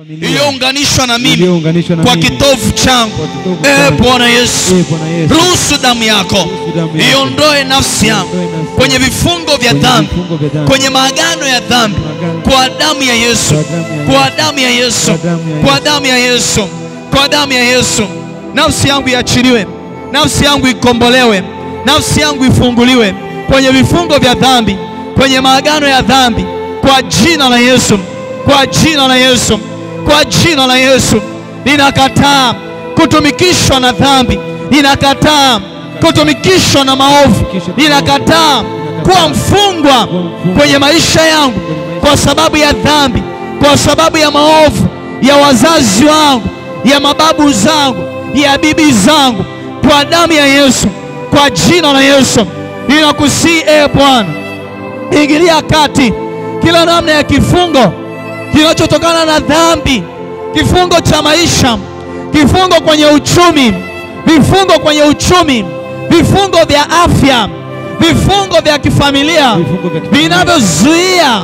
iliyounganishwa na mimi kwa kitovu changu. Bwana Yesu, ruhusu damu yako iondoe nafsi yangu kwenye vifungo vya dhambi, kwenye maagano ya dhambi, kwa damu ya Yesu, kwa damu ya Yesu, kwa damu ya Yesu, kwa damu ya Yesu. Nafsi yangu iachiliwe, nafsi yangu ikombolewe, nafsi yangu ifunguliwe kwenye vifungo vya dhambi, kwenye maagano ya dhambi, kwa jina la Yesu, kwa jina la Yesu, kwa jina la Yesu. Ninakataa kutumikishwa na dhambi, ninakataa kutumikishwa na maovu, ninakataa kuwa mfungwa kwenye maisha yangu kwa sababu ya dhambi, kwa sababu ya maovu ya wazazi wangu, ya mababu zangu, ya bibi zangu. Kwa damu ya Yesu, kwa jina la Yesu, ninakusihi Bwana, ingilia kati kila namna ya kifungo kinachotokana na dhambi, kifungo cha maisha, kifungo kwenye uchumi, vifungo kwenye uchumi, vifungo vya afya, vifungo vya kifamilia, vinavyozuia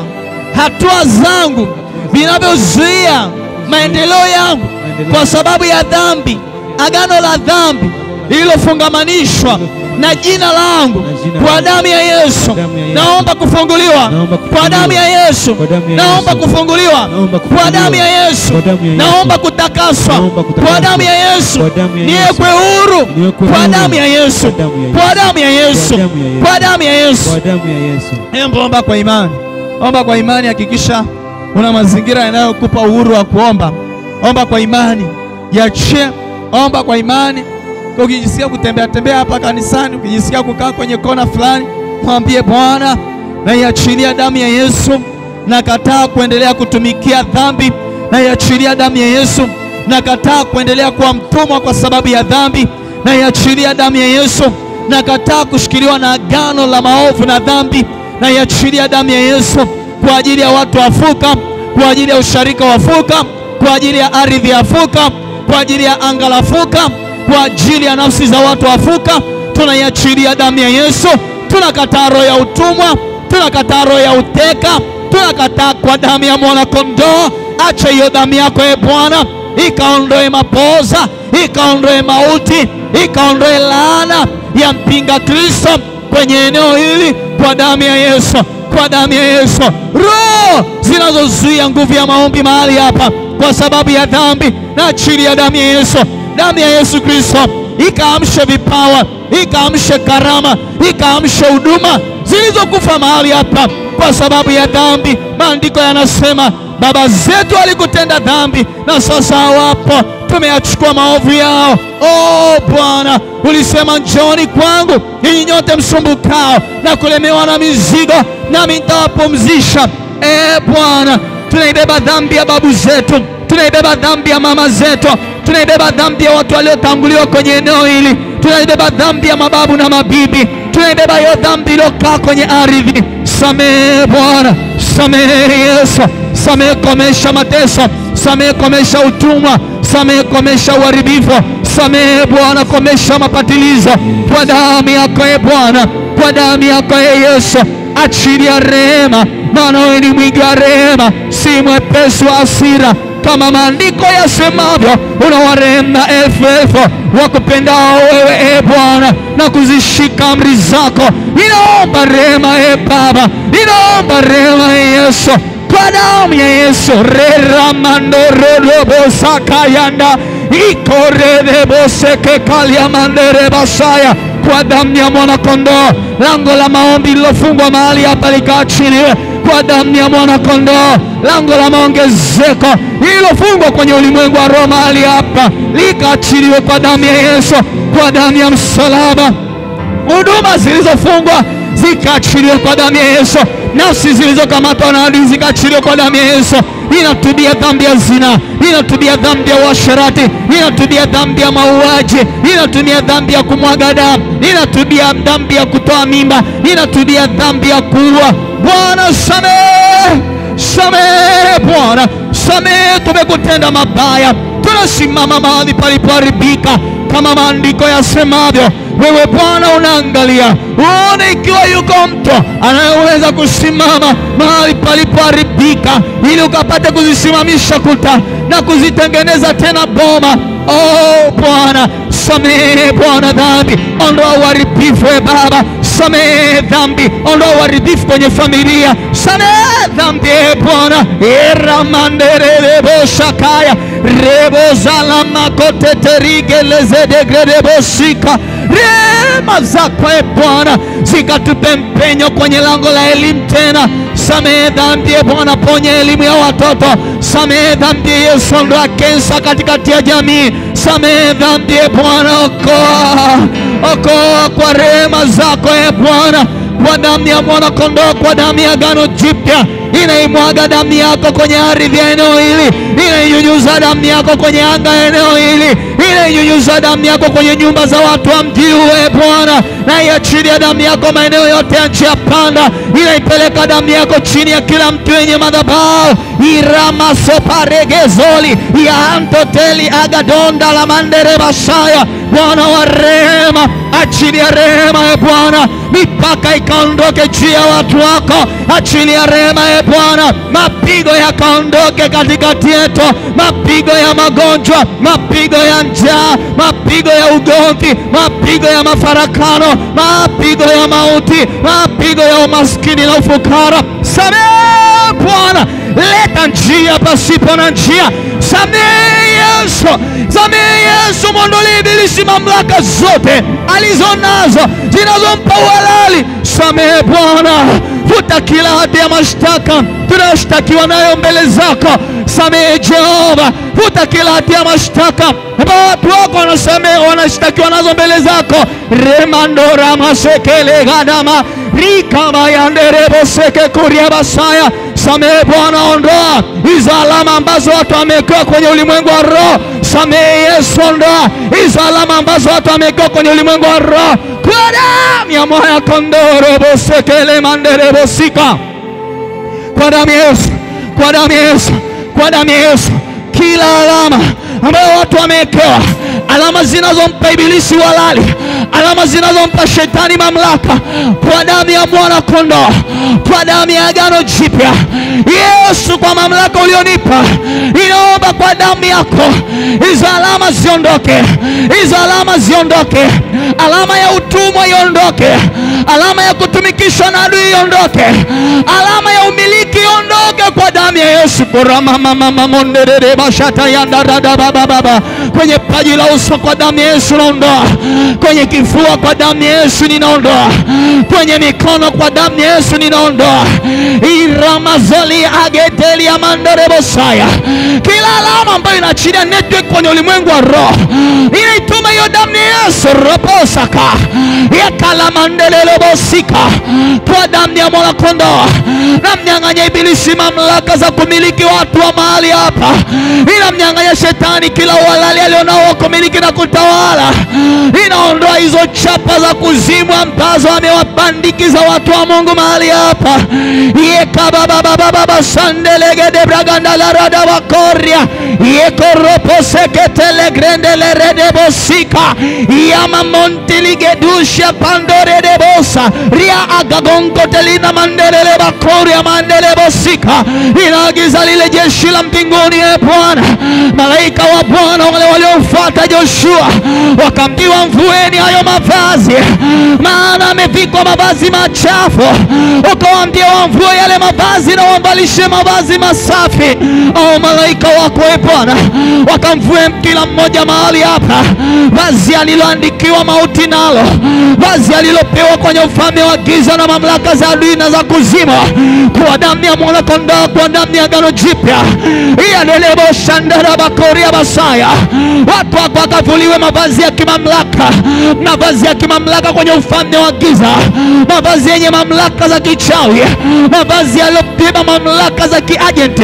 hatua zangu, vinavyozuia maendeleo yangu kwa sababu ya dhambi, agano la dhambi lililofungamanishwa na jina langu. Kwa damu ya Yesu naomba kufunguliwa, kwa damu ya Yesu naomba kufunguliwa, kwa damu ya Yesu naomba kutakaswa, kwa damu ya Yesu niwekwe huru, kwa damu ya Yesu, kwa damu ya Yesu, kwa damu ya Yesu. Omba kwa imani, omba kwa imani. Hakikisha una mazingira yanayokupa uhuru wa kuomba. Omba kwa imani, yache. Omba kwa imani. Ukijisikia kutembea tembea hapa kanisani, ukijisikia kukaa kwenye kona fulani, mwambie Bwana, na iachilia damu ya Yesu, nakataa kuendelea kutumikia dhambi, na iachilia damu ya Yesu, nakataa kuendelea kuwa mtumwa kwa sababu ya dhambi, na iachilia damu ya Yesu, nakataa kushikiliwa na agano la maovu na dhambi, na iachilia damu ya Yesu kwa ajili ya watu wafuka, kwa ajili ya usharika wafuka, kwa ajili ya ardhi yafuka, kwa ajili ya anga lafuka, kwa ajili ya nafsi za watu wafuka. Tunaiachilia damu ya Yesu. Tunakataa roho ya utumwa, tunakataa roho ya uteka, tunakataa kwa damu ya mwana kondoo. Acha hiyo damu yako Bwana, ikaondoe mapoza, ikaondoe mauti, ikaondoe laana ya mpinga Kristo kwenye eneo hili, kwa damu ya Yesu, kwa damu ya Yesu. Roho zinazozuia nguvu ya maombi mahali hapa kwa sababu ya dhambi, na achilia ya damu ya Yesu. Damu ya Yesu Kristo ikaamshe vipawa, ikaamshe karama, ikaamshe huduma zilizokufa mahali hapa kwa sababu ya dhambi. Maandiko yanasema baba zetu walikutenda dhambi na sasa hawapo, tumeyachukua maovu yao. Bwana, ulisema njooni kwangu ninyi nyote msumbukao na kulemewa na mizigo, nami nitawapumzisha. Bwana, tunaibeba dhambi ya babu zetu, tunaibeba dhambi ya mama zetu, tunaibeba dhambi ya watu waliotanguliwa kwenye eneo hili, tunaibeba dhambi ya mababu na mabibi, tunaibeba hiyo dhambi iliyokaa kwenye ardhi. Samehe Bwana, samehe Yesu, samehe, komesha mateso, samehe, komesha utumwa, samehe, komesha uharibifu, samehe Bwana, komesha mapatilizo kwa damu yako Bwana, kwa damu yako Yesu. Achilia rehema, maana wewe ni mwingi wa rehema, si mwepesi wa hasira, kama maandiko yasemavyo, unawarehemu na elfu wakupendao wewe Bwana na kuzishika amri zako. Ninaomba rehema Baba, ninaomba rehema Yesu, kwa damu ya Yesu. Reramandorobosakayanda ikoredeboseke kaliamandere basaya, kwa damu ya mwana kondoo. Lango la maombi lilofungwa mahali hapa likaachiliwe kwa damu ya mwana kondoo. Lango la maongezeko lilofungwa kwenye ulimwengu wa roho mahali hapa likaachiliwe kwa damu ya Yesu, kwa damu ya msalaba. Huduma zilizofungwa zikaachiliwe kwa damu ya Yesu. Nafsi zilizokamatwa na adui zikaachiliwe kwa damu ya Yesu. Ninatubia dhambi ya zina, ninatubia dhambi ya uasherati, ninatubia dhambi ya mauaji, ninatubia dhambi ya kumwaga damu, ninatubia dhambi ya kutoa mimba, ninatubia dhambi ya kuua. Bwana samehe, samehe Bwana, samehe tumekutenda mabaya. Tunasimama mahali palipoharibika kama maandiko yasemavyo. Wewe Bwana unaangalia, uone ikiwa yuko mtu anayeweza kusimama mahali palipoharibika, ili ukapate kuzisimamisha kuta na kuzitengeneza tena boma. Oh Bwana, samehe Bwana dhambi, ondoa uharibifu Baba. Samehe dhambi, ondoa uharibifu kwenye familia. Samehe dhambi Bwana. Eramanderebo shakaya rebo zalama kote terigeleze degrebo sika. Rema zako Bwana zikatupe mpenyo kwenye lango la elimu tena. Samehe dhambi Bwana, ponya elimu ya watoto. Samehe dhambi Yesu, ondoa kensa katikati ya jamii. Samehe dhambi Bwana, okoa kwa rehema zako Bwana, kwa damu ya mwana kondoo, kwa damu ya agano jipya. Inaimwaga damu yako kwenye ardhi ya eneo hili, inainyunyuza damu yako kwenye anga ya eneo hili, inainyunyuza damu yako kwenye nyumba za watu wa mji huu Bwana, na iachilia damu yako maeneo yote ya njia panda. Inaipeleka damu yako chini ya kila mtu yenye madhabahu. Irama soparegezoli ya antoteli agadonda la mandere basaya. Bwana wa rehema, achilia rehema Bwana, mipaka ikaondoke juu ya watu wako. Achilia rehema Bwana, mapigo yakaondoke katikati yetu, mapigo ya magonjwa, mapigo ya njaa, mapigo ya ugomvi, mapigo ya mafarakano, mapigo ya mauti, mapigo ya umaskini na ufukara. Samehe Bwana, leta njia pasipo na njia. Samehe Yesu, samehe Yesu, mwondolee ibilisi mamlaka zote alizonazo zinazompa uhalali. Samehe Bwana, futa kila hati ya mashtaka tunashtakiwa nayo mbele zako. Samehe Jehova, futa kila hati ya mashtaka watu wako wanashtakiwa nazo mbele zako. Remandora masekele gadama rikama yanderebo seke kuria basaya. Samehe Bwana, ondoa hizo alama ambazo watu wamewekewa kwenye ulimwengu wa roho. Samehe Yesu, ondoa hizo alama ambazo watu wamewekewa kwenye ulimwengu wa roho. Kwa damu ya mwana kondoo robo sekele manderebo sika. Kwa damu ya Yesu, kwa damu ya Yesu, kwa damu ya Yesu, kila alama ambayo watu wamewekewa, alama zinazompa ibilisi walali, alama zinazompa shetani mamlaka, kwa damu ya mwana kondoo, kwa damu ya agano jipya Yesu, kwa mamlaka ulionipa, inaomba kwa damu yako hizo alama ziondoke, hizo alama ziondoke. Alama ya utumwa iondoke, alama ya kutumikishwa na adui iondoke, alama ya umiliki iondoke kwa damu ya Yesu. Korama mama monderere bashata yandarada baba. Kwenye paji la uso kwa damu ya Yesu naondoa, kwenye kifua kwa damu ya Yesu ninaondoa, kwenye mikono kwa damu ya Yesu ninaondoa. Iramazoli ageteli ya manderebo saya. Kila alama ambayo inaachilia network kwenye ulimwengu wa roho, inaituma hiyo damu ya Yesu roposaka ya kalamandelelo bosika. Kwa damu ya mwana kondoo namnyang'anya ibilisi mamlaka za kumiliki watu wa mahali hapa. Inamnyang'anya shetani kila uhalali alionao kumiliki na kutawala. Inaondoa hizo chapa za kuzimu ambazo amewabandikiza watu wa Mungu mahali hapa. Yekababababa sandelege de braganda la rada wakoria. Yekoropo seketele grendele rede bosika. Yama montili gedusha pandore de bosa. Ria agagongo telina mandelele bakoria mandele bosika. Inaagiza lile jeshi la mbinguni Bwana, malaika wa Bwana wale waliofuata Joshua wakambiwa mvueni hayo mavazi, maana amevikwa mavazi machafu. Ukawaambia wamvue yale mavazi na wambalishe mavazi masafi. Au malaika wako Bwana wakamvue kila mmoja mahali hapa vazi aliloandikiwa mauti nalo, vazi alilopewa kwenye ufalme wa giza na mamlaka za adui na za kuzimu, kwa damu ya mwana kondoo, kwa damu ya agano jipya. Ianelebo shandara bakoria basaya. Watu wako wakavuliwe mavazi ya kimamlaka, mavazi ya kimamlaka kwenye ufalme wa giza, mavazi yenye mamlaka za kichawi, mavazi yaliyobeba mamlaka za kiagenti,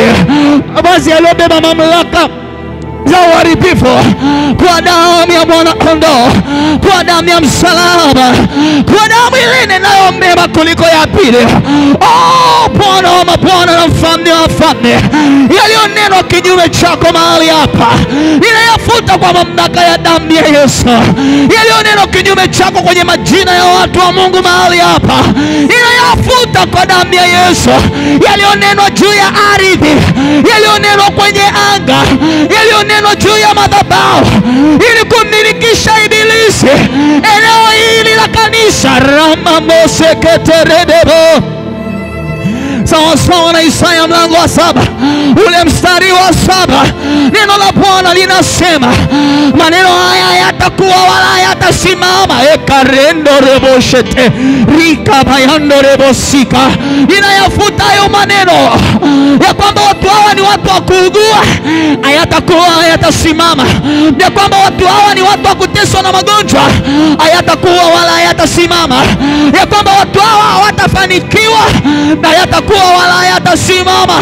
mavazi yaliyobeba mamlaka za uharibifu kwa damu ya mwana kondoo, kwa damu ya msalaba, kwa damu ile inayomema kuliko ya pili. Oh Bwana wa mabwana na mfalme wa wafalme, yaliyonenwa kinyume chako mahali hapa ninayafuta kwa mamlaka ya damu ya Yesu. Yaliyonenwa kinyume chako kwenye majina ya watu wa Mungu mahali hapa ninayafuta kwa damu ya Yesu. Yaliyonenwa juu ya ardhi, yaliyonenwa kwenye anga, yaliyonenwa juu ya madhabahu ili kumilikisha ibilisi eneo hili la kanisa, Rama Mose Keteredebo, sawa sawa na Isaya mlango wa 7 ule mstari wa 7. Neno la Bwana linasema maneno haya yatakuwa wala yatasimama. Ekarendo reboshete rika bayando rebosika. Inayafuta hayo maneno ya kwamba watu hawa ni watu wa kuugua, hayatakuwa hayatasimama. Ya kwamba watu hawa ni watu wa kuteswa na magonjwa, hayatakuwa wala hayatasimama. Ya kwamba watu hawa hawatafanikiwa, hayatakuwa wala hayatasimama.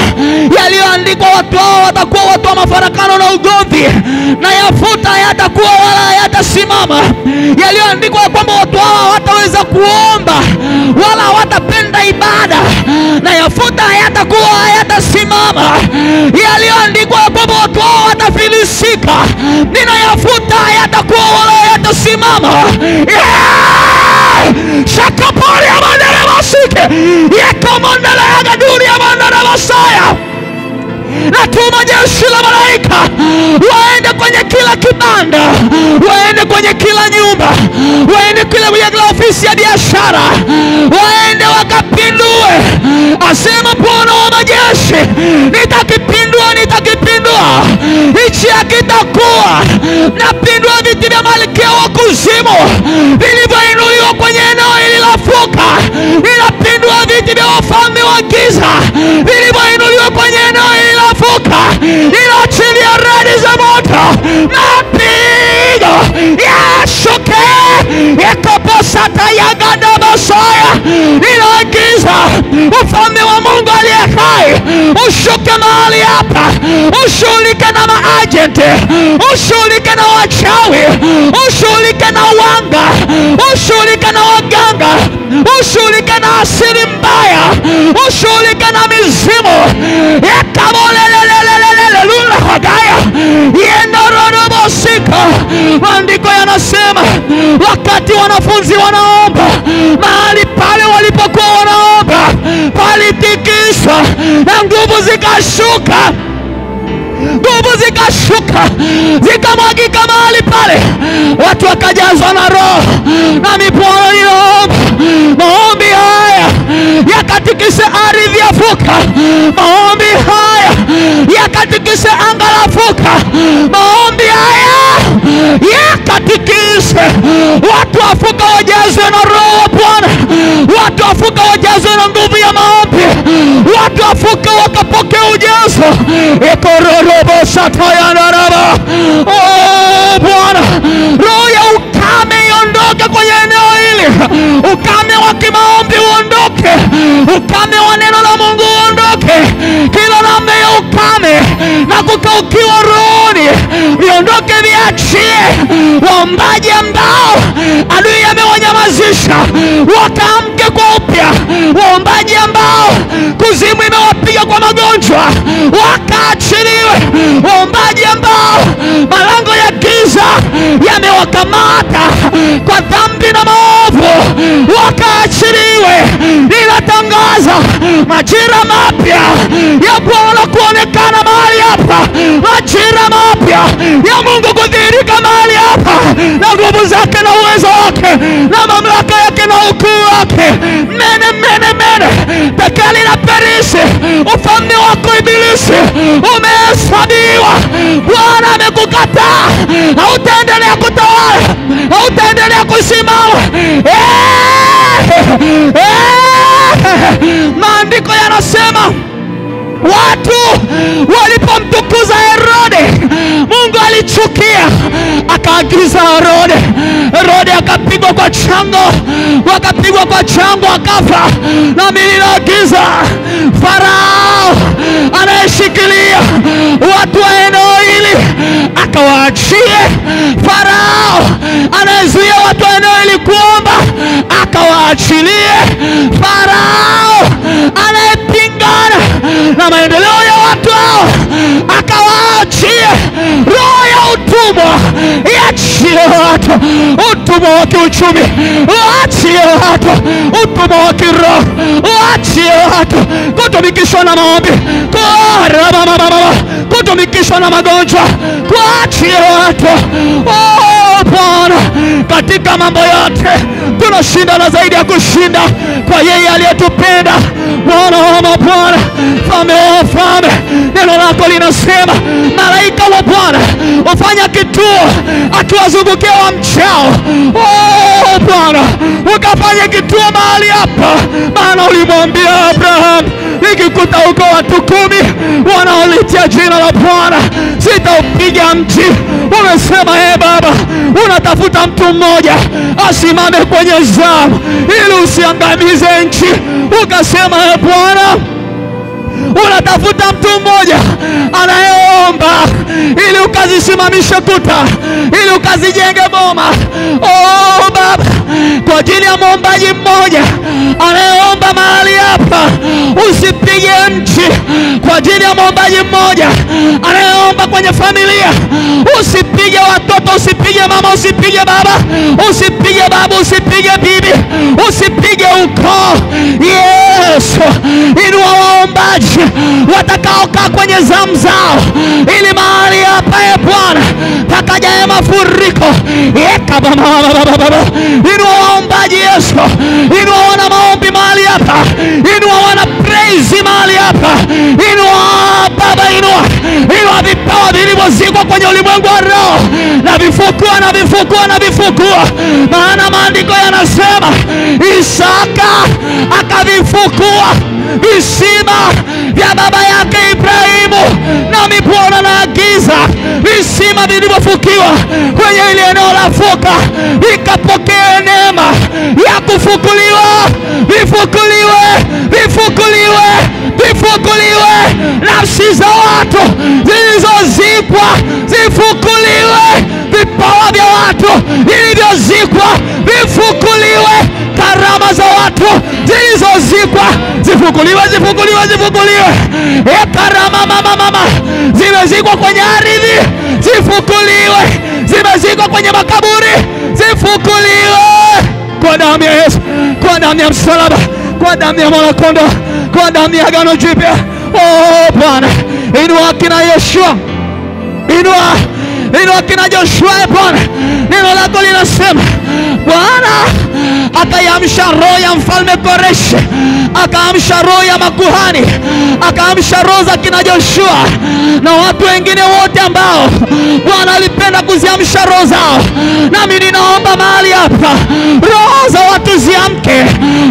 Yaliyoandikwa watu hao watakuwa watu wa mafarakano na ugomvi, na yafuta hayatakuwa wala hayatasimama. Yaliyoandikwa kwamba watu hao hawataweza kuomba wala hawatapenda ibada, na yafuta hayatakuwa hayatasimama. Yaliyoandikwa kwamba watu hao watafilisika, ninayafuta hayatakuwa wala hayatasimama. Shakapori ya mandala masike yeko mandala ya gaduri ya mandala masaya. Natuma jeshi la malaika waende kwenye kila kibanda, waende kwenye kila nyumba, waende kila ofisi ya biashara, waende wakapindue. Asema Bwana wa majeshi, nitakipindua, nitakipindua. Hichi hakitakuwa napindua viti vya malkia wa kuzimu vilivyoinuliwa kwenye eneo hili la Fuka. Ninapindua viti vya wafalme wa giza vilivyoinuliwa kwenye eneo hili la Fuka. Ninaachilia radi za moto, mapigo yashuke yakapasata yagada basaya. Ninaagiza ufalme wa Mungu aliye hai ushuke mahali hapa, ushughulike na maagenti, ushughulike na wachawi, ushughulike na wanga, ushughulike na waganga, ushughulike na asili mbaya, ushughulike na mizimu. Lula hagaya yendorodobosika. Maandiko yanasema wakati wanafunzi wanaomba, mahali pale walipokuwa wanaomba palitikiswa na nguvu zikashuka, nguvu zikashuka zikamwagika mahali pale, watu wakajazwa na Roho. Na Bwana ninaomba maombi haya yakatikise ardhi ya Fuka, maombi haya yakatikise anga la Fuka, maombi haya yakatikise watu wa Fuka wajazwe na Roho wa Bwana, watu wa Fuka wajazwe na nguvu ya maombi, watu wa Fuka wakapokea ujazo. Ekororobo sataya naraba. Oh Bwana, roho ya ukame iondoke kwenye eneo hili, ukame wa kimaombi uondoke, ukame wa neno la Mungu uondoke. Kila namna ya ukame na kukaukiwa rohoni viondoke, viachie waombaji ambao adui amewanyamazisha wakaamke kwa upya, waombaji ambao kuzimu imewapiga kwa magonjwa wakaachiliwe, waombaji ambao malango ya giza yamewakamata kwa dhambi na maovu wakaachiliwe. Ninatangaza majira mapya ya Bwana kuonekana mahali hapa, majira mapya ya Mungu kudhihirika mahali hapa, na nguvu zake na uwezo wake na mamlaka yake na ukuu wake. Mene mene mene tekeli na perisi, ufalme wako ibilisi umehesabiwa. Bwana amekukataa, hautaendelea kutawala, hautaendelea kusimama. Maandiko yanasema watu walipomtukuza Herode, Mungu alichukia, akaagiza Herode akapigwa kwa chango, wakapigwa kwa chango akafa. Na mimi naagiza Farao anayeshikilia watu wa eneo hili Farao anayezuia watu wa eneo hili kuomba akawaachilie. Farao anayepingana na maendeleo ya watu hao akawaachie. Roho ya utumwa iachie watu, utumwa wa kiuchumi uachie watu, utumwa wa kiroho uachie watu, kutumikishwa na maombi, kutumikishwa na magonjwa, kuachie watu. Oh Bwana, katika mambo yote tunashinda na zaidi ya kushinda kwa yeye aliyetupenda. Bwana wa mabwana, Mfalme wa wafalme, neno lako linasema malaika wa Bwana ufanya kituo akiwazungukia wamchao. Oh Bwana, ukafanya kituo mahali hapa, maana ulimwambia Abraham, nikikuta huko watu 10 wanaolitia jina la Bwana sitaupiga mji. Umesema Baba, unatafuta mtu mmoja asimame kwenye zamu ili usiangamize nchi. Ukasema Bwana, unatafuta mtu mmoja anayeomba ili ukazisimamishe kuta, ili ukazijenge boma. Oh Baba, kwa ajili ya muombaji mmoja anayeomba mahali hapa, usipige mji. Kwa ajili ya muombaji mmoja anayeomba kwenye familia, usipige watoto, usipige mama, usipige baba, usipige baba, usipige bibi, usipige ukoo. Yesu, inua waombaji watakaokaa kwenye zamu zao, ili mahali hapa Bwana pakajae mafuriko. Inua waombaji Yesu, inua wana maombi mahali hapa, inua wana praise mahali hapa, inua Baba, inua vipawa vilivyozikwa kwenye ulimwengu wa roho, na vifukua na vifukua na vifukua. Maana maandiko yanasema Isaka akavifukua visima vya baba yake Ibrahimu. Nami Bwana naagiza visima vilivyofukiwa kwenye ile eneo la Fuka ikapokea neema ya kufukuliwa. Vifukuliwe, vifukuliwe, vifukuliwe. Nafsi za watu zilizozikwa zifukuliwe. Vipawa vya watu vilivyozikwa vifukuliwe. Karama za watu zilizozikwa zifukuliwe, zifukuliwe, zifukuliwe. Karama mama zimezikwa kwenye ardhi zifukuliwe, zimezikwa kwenye makaburi zifukuliwe. Kwa damu ya Yesu, kwa damu ya msalaba, kwa damu ya mwana kondoo, kwa damu ya agano jipya. Oh Bwana, inua kina Yoshua, inua kina Joshua. Bwana, neno lako linasema Bwana akaiamsha roho ya mfalme Koreshi, akaamsha roho ya makuhani, akaamsha roho za kina Joshua na watu wengine wote ambao Bwana alipenda kuziamsha roho zao. Nami ninaomba mahali hapa roho za watu ziamke,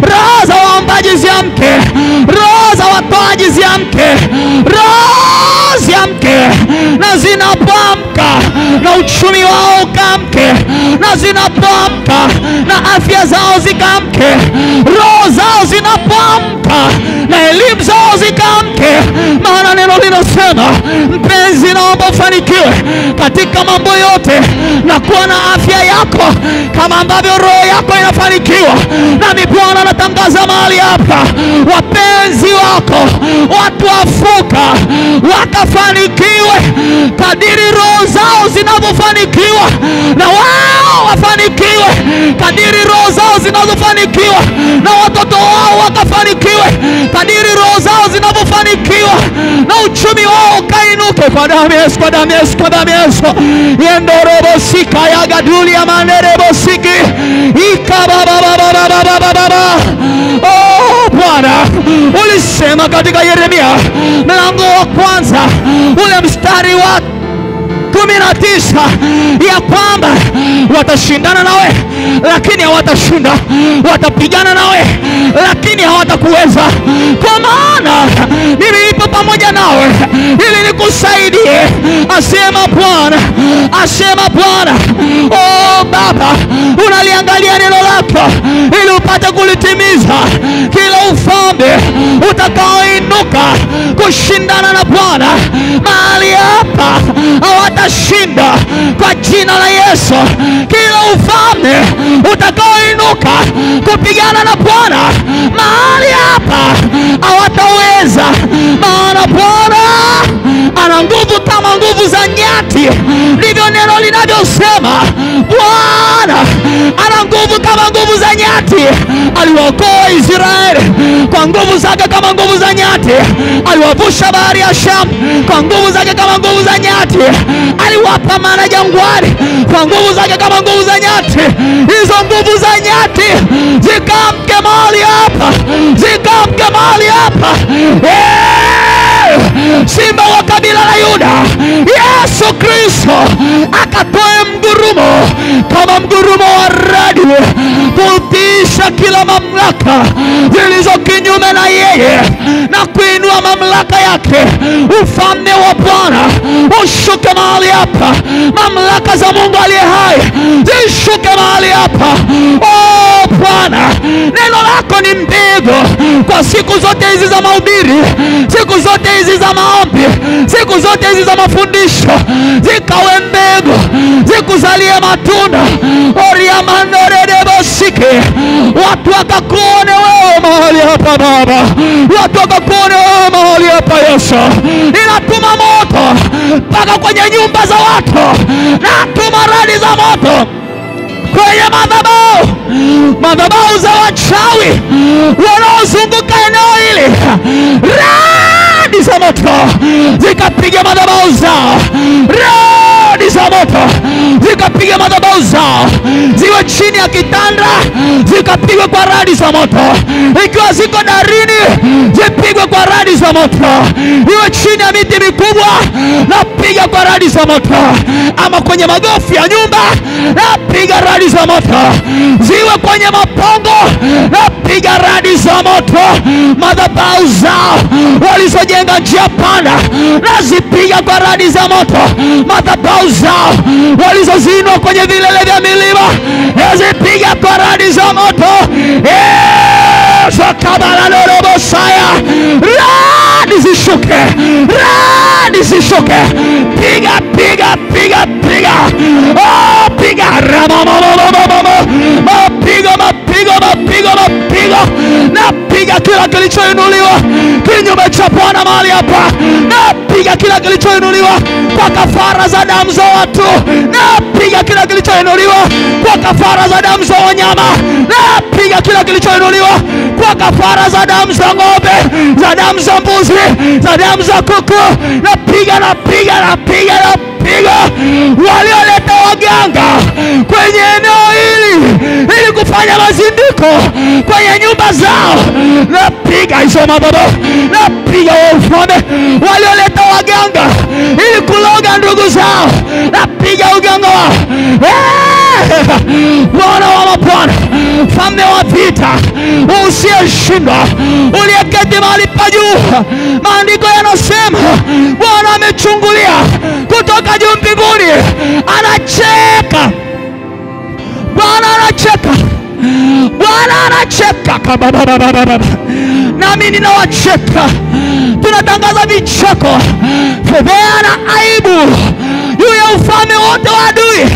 roho za waombaji ziamke, roho za watoaji ziamke, roho ziamke. Na zinapoamka na uchumi wao ukamke, na zinapoamka na afya zao zikamke, roho zao zinapoamka na elimu zao zikamke. Maana neno linasema, mpenzi, naomba ufanikiwe katika mambo yote na kuwa na afya yako kama ambavyo roho yako inafanikiwa. Nami Bwana natangaza mahali hapa, wapenzi wako watu wafuka wakafanikiwe kadiri roho zao zinavyofanikiwa, na wao wafanikiwe kadiri roho zao zinazofanikiwa, na watoto wao wakafanikiwe kadiri roho zao zinavyofanikiwa, na uchumi wao kainuke. Kwa damu ya Yesu, kwa damu ya Yesu, kwa damu ya Yesu. Yendorobo sika ya gaduli ya manerebo siki ikabababababababa. Oh Bwana, ulisema katika Yeremia mlango wa 1 ule mstari wa 19 ya kwamba watashindana nawe lakini hawatashinda, watapigana nawe lakini hawatakuweza, kwa maana mimi nipo pamoja nawe ili nikusaidie, asema Bwana, asema Bwana. Oh Baba, unaliangalia neno lako ili upate kulitimiza. Kila ufalme utakaoinuka kushindana na Bwana mahali hapa hawatashinda kwa jina wengine utakaoinuka kupigana na Bwana mahali hapa hawataweza, maana Bwana ana nguvu kama nguvu za nyati. Ndivyo neno linavyosema. Bwana ana nguvu kama nguvu za nyati. Aliwaokoa Israeli kwa nguvu zake kama nguvu za nyati. Aliwavusha bahari ya Shamu kwa nguvu zake kama nguvu za nyati. Aliwapa mana jangwani kwa nguvu zake kama nguvu za nyati. Hizo nguvu za nyati zikamke mahali hapa, zikamke mahali hapa. Simba wa kabila la Yuda, Yesu Kristo akatoe mgurumo kama mgurumo wa radi, kutisha kila mamlaka zilizo kinyume na yeye na kuinua mamlaka yake. Ufalme wa Bwana ushuke mahali hapa. Mamlaka za Mungu aliye hai zishuke mahali hapa. Oh Bwana, neno lako ni mbegu kwa siku zote hizi za mahubiri, siku zote hizi za maombi, siku zote hizi za mafundisho. Zikawe mbegu, zikuzalie matunda. Oriamandoredebosike, watu wakakuone wewe mahali hapa Baba, watu wakakuone wewe mahali hapa Yesu. Ninatuma moto mpaka kwenye nyumba za watu, natuma radi za moto kwenye madhabahu za wachawi wanaozunguka eneo hili. Radi za moto zikapiga madhabahu zao, radi za moto zikapiga madhabahu zao. Ziwe chini ya kitanda zikapigwe kwa radi za moto, ikiwa ziko darini zipigwe kwa radi za moto, iwe chini ya miti mikubwa napiga kwa radi za moto, ama kwenye magofu ya nyumba napiga radi za moto, ziwe kwenye mapongo napiga radi za moto. Madhabahu zao walizojenga njia panda nazipiga kwa radi za moto. Madhabahu zao walizozinua kwenye vilele vya milima nazipiga kwa radi za moto. Sakabalalorobosaya, radi zishuke, radi zishuke. Piga, piga, piga, piga. Oh, piga. Mapigo, mapigo, mapigo, mapigo. Napiga kila kilichoinuliwa kinyume cha Bwana mahali hapa. Napiga kila kilichoinuliwa kwa kafara za damu za watu. Napiga kila kilichoinuliwa kwa kafara za damu za wanyama. Napiga kila kilichoinuliwa kwa kafara za damu za ng'ombe, za damu za mbuzi, za damu za kuku. Napiga, napiga, napiga, napiga. Walioleta waganga kwenye eneo hili ili kufanya mazindiko kwenye nyumba zao, napiga hizo madhabahu, napiga ufalme. Walioleta waganga ili kuloga ndugu zao, napiga uganga wao. Bwana wa mabwana, mfalme wa vita, usiyeshindwa, uliyeketi mahali pa juu. Maandiko yanasema Bwana amechungulia kutoka juu mbinguni, anacheka. Bwana anacheka, Bwana anacheka. Nami ninawacheka. Tunatangaza vicheko, fedheha na aibu juu ya ufalme wote wa adui.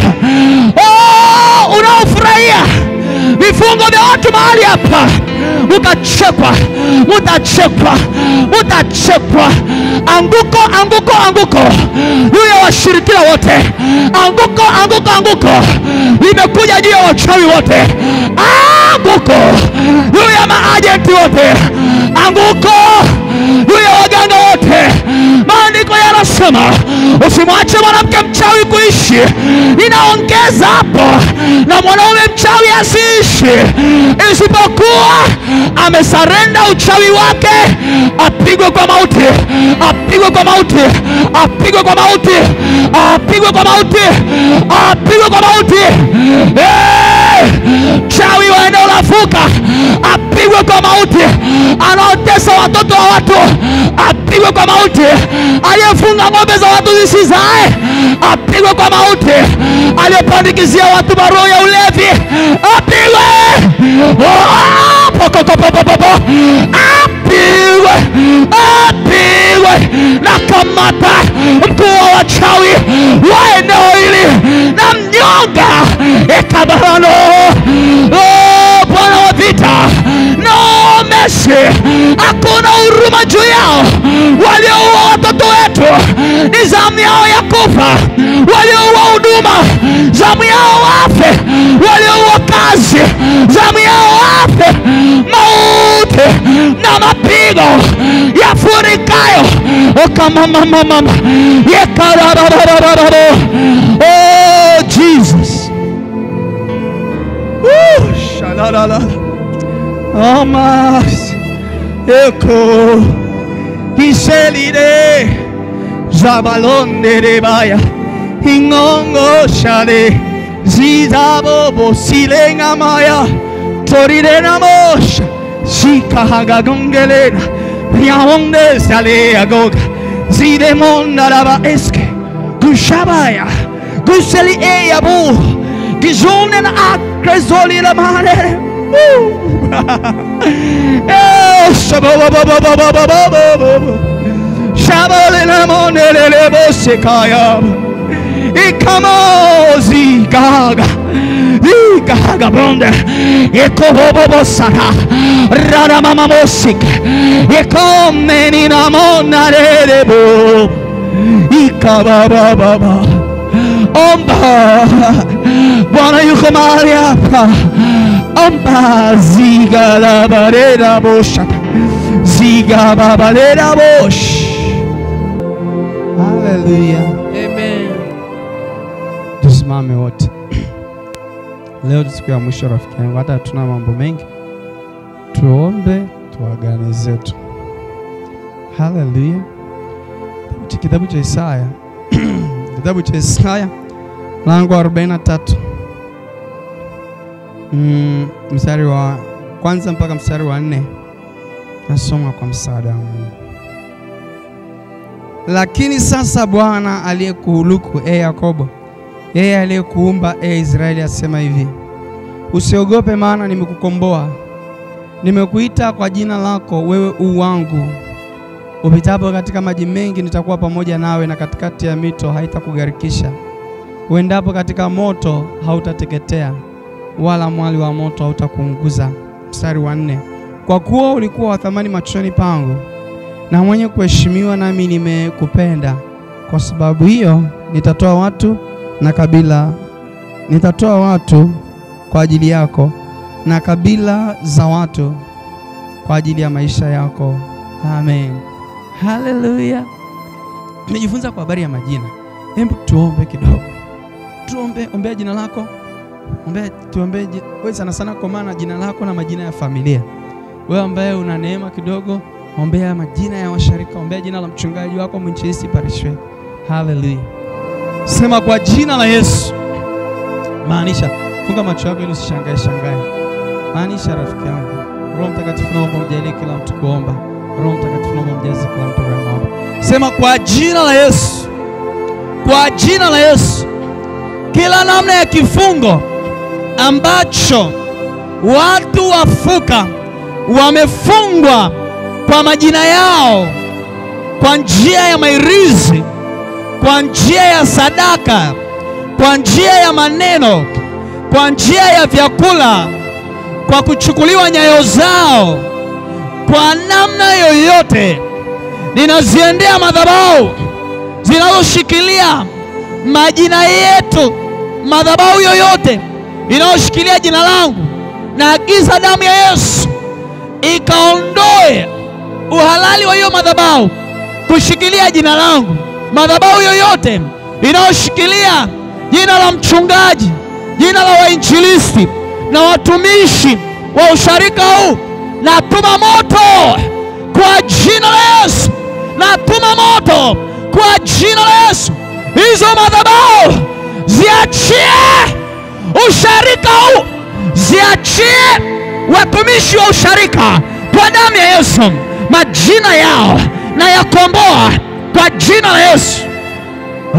Oh, unaofurahia vifungo vya watu mahali hapa, utachekwa, utachekwa, utachekwa. Anguko, anguko, anguko juu ya washirikina wote. Anguko, anguko, anguko limekuja juu ya wachawi wote. Anguko juu ya maajenti wote. Anguko juu ya waganga wote. Maandiko yanasema usimwache mwanamke mchawi kuishi. Ninaongeza hapo, na mwanaume mchawi asiishi, isipokuwa amesarenda uchawi wake. Apigwe kwa mauti, apigwe kwa mauti, apigwe kwa mauti, apigwe kwa mauti, apigwe kwa mauti. Chawi wa eneo la Fuka apigwe kwa mauti. Anaotesa watoto wa watu apigwe kwa mauti. Aliyefunga ng'ombe za watu zisizae apigwe kwa mauti. Aliyepandikizia watu barua ya ulevi apigwe. Apigwe, apigwe. Na kamata mkuu wa wachawi wa eneo hili na mnyonga Ekabarano. Oh, Bwana wa vita, no mercy, hakuna huruma juu yao. Walioua watoto wetu, ni zamu yao ya kufa. Walioua huduma, zamu yao wafe. Walioua kazi, zamu yao wafe. Mauti na mapigo yafurikayo, kama mama yekarararararo. Oh Jesus, shalalala, amas eko iselide zabalonde de baya ingongo shale zizabo bosilenga maya torirena mosha shikahaga gongelena yaonde sale agoga zidemona raba eske gushabaya guseli eyabu gizonen akrezoli la mare shabalena monele bosekaya ikamozi gaga gaga bonde ekobobo sara rara mama mosik ekomeni na monarebo ikababa baba omba Bwana yuko mahali hapa. Omba ziga la barera bosha ziga babalera bosh. Hallelujah, amen. Tusimame wote. Leo siku ya mwisho rafiki yangu, hata tuna mambo mengi. Tuombe tuagane zetu. Hallelujah. Kitabu cha Isaya kitabu cha Isaya mlango wa 43 mstari wa kwanza mpaka mstari wa 4. Nasoma kwa msaada wa Mungu. Lakini sasa Bwana aliyekuhuluku Yakobo, yeye aliyekuumba Israeli asema hivi: usiogope, maana nimekukomboa. Nimekuita kwa jina lako, wewe wangu. Upitapo katika maji mengi nitakuwa pamoja nawe, na katikati ya mito haitakugharikisha. Uendapo katika moto hautateketea, wala mwali wa moto hautakuunguza. Mstari wa 4. Kwa kuwa ulikuwa wa thamani machoni pangu na mwenye kuheshimiwa, nami nimekupenda. Kwa sababu hiyo nitatoa watu kwa ajili yako, na kabila za watu kwa ajili ya maisha yako. Amen. Hallelujah. Nimejifunza kwa habari ya majina. Hebu tuombe kidogo. Ombea jina lako. Tuombe wewe sana sana, kwa maana jina lako na majina ya familia. Wewe ambaye una neema kidogo, ombea majina ya washirika, ombea jina la mchungaji wako mwinjilisti Parishwe. Hallelujah. Sema kwa jina la Yesu. Maanisha, funga macho yako ili usishangae. Maanisha rafiki yangu, Roho Mtakatifu naomba mjalie kila mtu kuomba. Roho Mtakatifu naomba mjaze kila mtu kuomba. Sema kwa jina la Yesu. Kwa jina la Yesu. Kila namna ya kifungo ambacho watu wafuka wamefungwa kwa majina yao, kwa njia ya mairizi, kwa njia ya sadaka, kwa njia ya maneno, kwa njia ya vyakula, kwa kuchukuliwa nyayo zao, kwa namna yoyote, ninaziendea madhabahu zinazoshikilia majina yetu. Madhabahu yoyote inayoshikilia jina langu, na agiza damu ya Yesu ikaondoe uhalali wa hiyo madhabahu kushikilia jina langu. Madhabahu yoyote inayoshikilia jina la mchungaji, jina la wainjilisti na watumishi wa usharika huu, natuma moto kwa jina la Yesu. Natuma moto kwa jina la Yesu. Hizo madhabahu ziachie usharika huu, ziachie watumishi wa usharika kwa damu ya Yesu. Majina yao na yakomboa kwa jina la Yesu.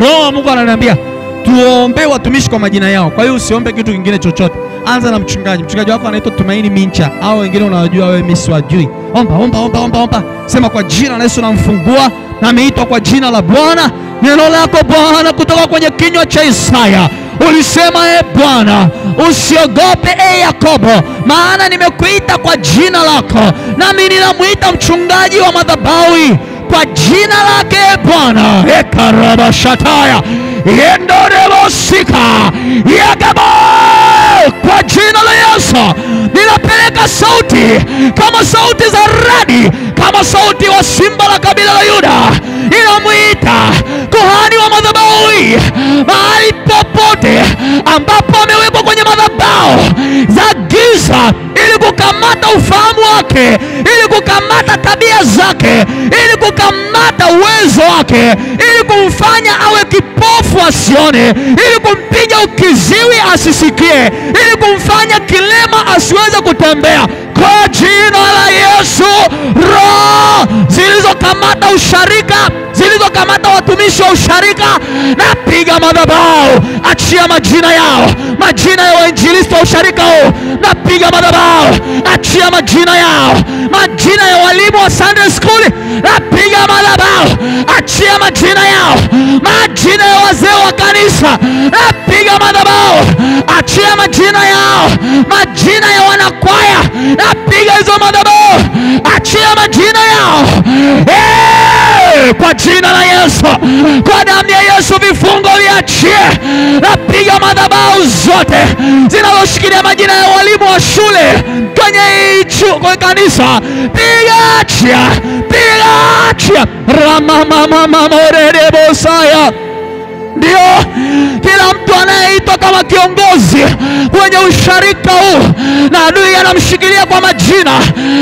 Roho wa Mungu ananiambia tuombe watumishi kwa majina yao. Kwa hiyo usiombe kitu kingine chochote. Anza na mchungaji. Mchungaji wako anaitwa Tumaini Mincha, au wengine unawajua wewe mimi siwajui. Omba. Sema kwa jina la Yesu namfungua, na ameitwa kwa jina la Bwana. Neno lako Bwana kutoka kwenye kinywa cha Isaya Ulisema Bwana, usiogope Yakobo, maana nimekuita kwa jina lako, nami ninamuita mchungaji wa madhabahu kwa jina lake Bwana. Ekarabashataya yendorebosika yagabo, kwa jina la Yesu ninapeleka sauti kama sauti za radi, kama sauti wa simba la kabila la Yuda. Ninamuita kuhani wa madhabahu mahali popote ambapo amewekwa kwenye madhabahu za giza, ili kukamata ufahamu wake, ili kukamata tabia zake, ili kukamata uwezo wake, ili kumfanya awe kipofu asione, ili kumpiga ukiziwi asisikie, ili kumfanya kilema asiweze kutembea. Kwa jina la Yesu, roho zilizokamata usharika, zilizokamata watumishi wa usharika, napiga madhabahu. Achia majina yao, majina ya wainjilisti wa usharika huu, napiga madhabahu. Achia majina yao, majina ya walimu wa Sunday school, napiga madhabahu. Achia majina yao, majina ya wazee wa kanisa, napiga madhabahu. Achia majina yao, majina ya wanakwaya, napiga hizo madhabahu. Achia majina yao, kwa jina la Yesu, kwa damu ya Yesu, vifungo viachie. Napiga madhabahu zote zinazoshikilia majina ya walimu wa shule kwenye kanisa, piga achia, piga achia. Ramamamamamorelebosaya. Ndio kila mtu anayeitwa kama kiongozi kwenye usharika huu, na adui anamshikilia kwa majina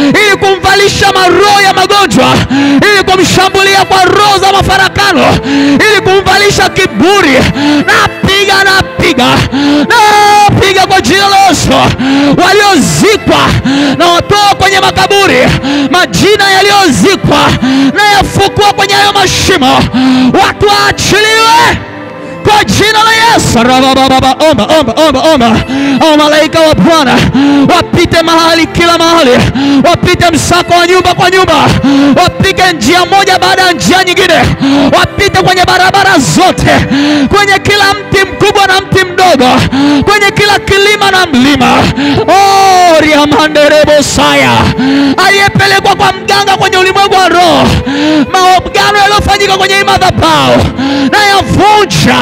ili kumvalisha maroho ya magonjwa, ili kumshambulia kwa roho za mafarakano, ili kumvalisha kiburi. Napiga kwa jina la Yesu. Waliozikwa na watoa kwenye makaburi, majina yaliyozikwa na yafukua kwenye hayo mashimo, watu waachiliwe kwa jina la Yesu. Omba malaika wa Bwana wapite mahali, kila mahali, wapite msako wa nyumba kwa nyumba, wapite njia moja baada ya njia nyingine, wapite kwenye barabara zote, kwenye kila mti mkubwa na mti mdogo, kwenye kila kilima na mlima. Riamanderebosaya, aliyepelekwa kwa mganga kwenye ulimwengu wa roho, maagano yaliyofanyika kwenye madhabahu na yavunja.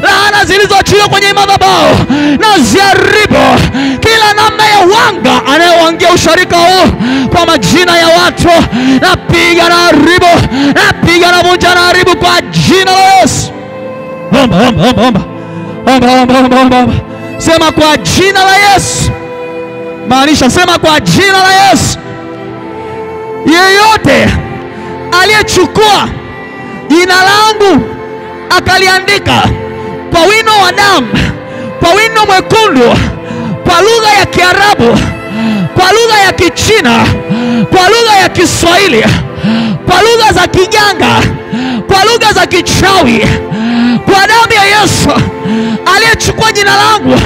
Laana zilizoachiliwa kwenye madhabahu na ziharibu kila namna ya wanga anayewangia usharika huu kwa majina ya watu. Napiga na haribu, napiga na vunja na haribu kwa jina la Yesu. Omba. Sema kwa jina la Yesu. Maanisha sema kwa jina la Yesu. Yeyote aliyechukua jina langu akaliandika kwa wino wa damu, kwa wino mwekundu, kwa lugha ya Kiarabu, kwa lugha ya Kichina, kwa lugha ya Kiswahili, kwa lugha za Kiganga, kwa lugha za kichawi, kwa damu ya Yesu, aliyechukua jina langu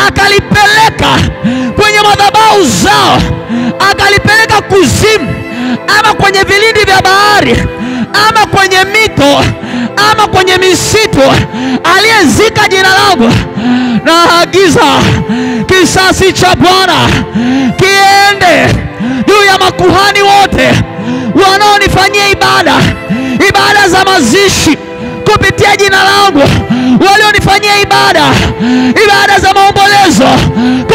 akalipeleka kwenye madhabahu zao, akalipeleka kuzimu, ama kwenye vilindi vya bahari, ama kwenye mito, ama kwenye misitu, aliyezika jina langu, na agiza kisasi cha Bwana kiende juu ya makuhani wote wanaonifanyia ibada za mazishi kupitia jina langu, walionifanyia ibada za maombolezo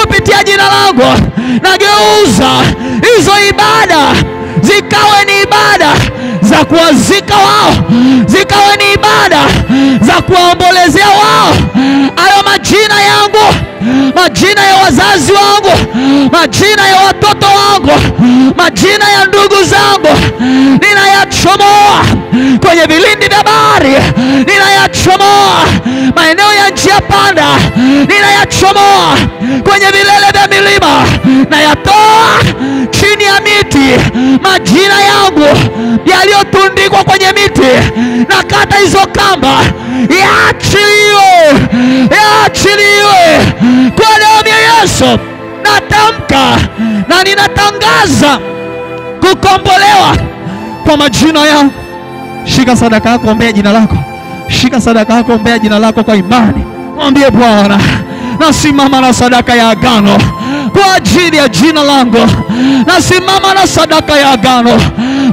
kupitia jina langu. Nageuza hizo ibada zikawe ni ibada za kuwazika wao, zikawe ni ibada za kuwaombolezea wao. Hayo majina yangu, majina ya wazazi wangu, majina ya watoto wangu, majina ya ndugu zangu, ninayachomoa kwenye vilindi vya bahari, ninayachomoa maeneo ya njia panda, ninayachomoa kwenye vilele vya milima, nayatoa chini ya miti. Majina yangu yaliyotundikwa kwenye miti, na kata hizo kamba, yaachiliwe kwa damu ya Yesu. Natamka na ninatangaza kukombolewa kwa majina yangu. Shika sadaka yako, ombea jina lako. Shika sadaka yako, ombea jina lako kwa imani. Mwambie Bwana, nasimama na sadaka ya agano kwa ajili ya jina langu. Nasimama na sadaka ya agano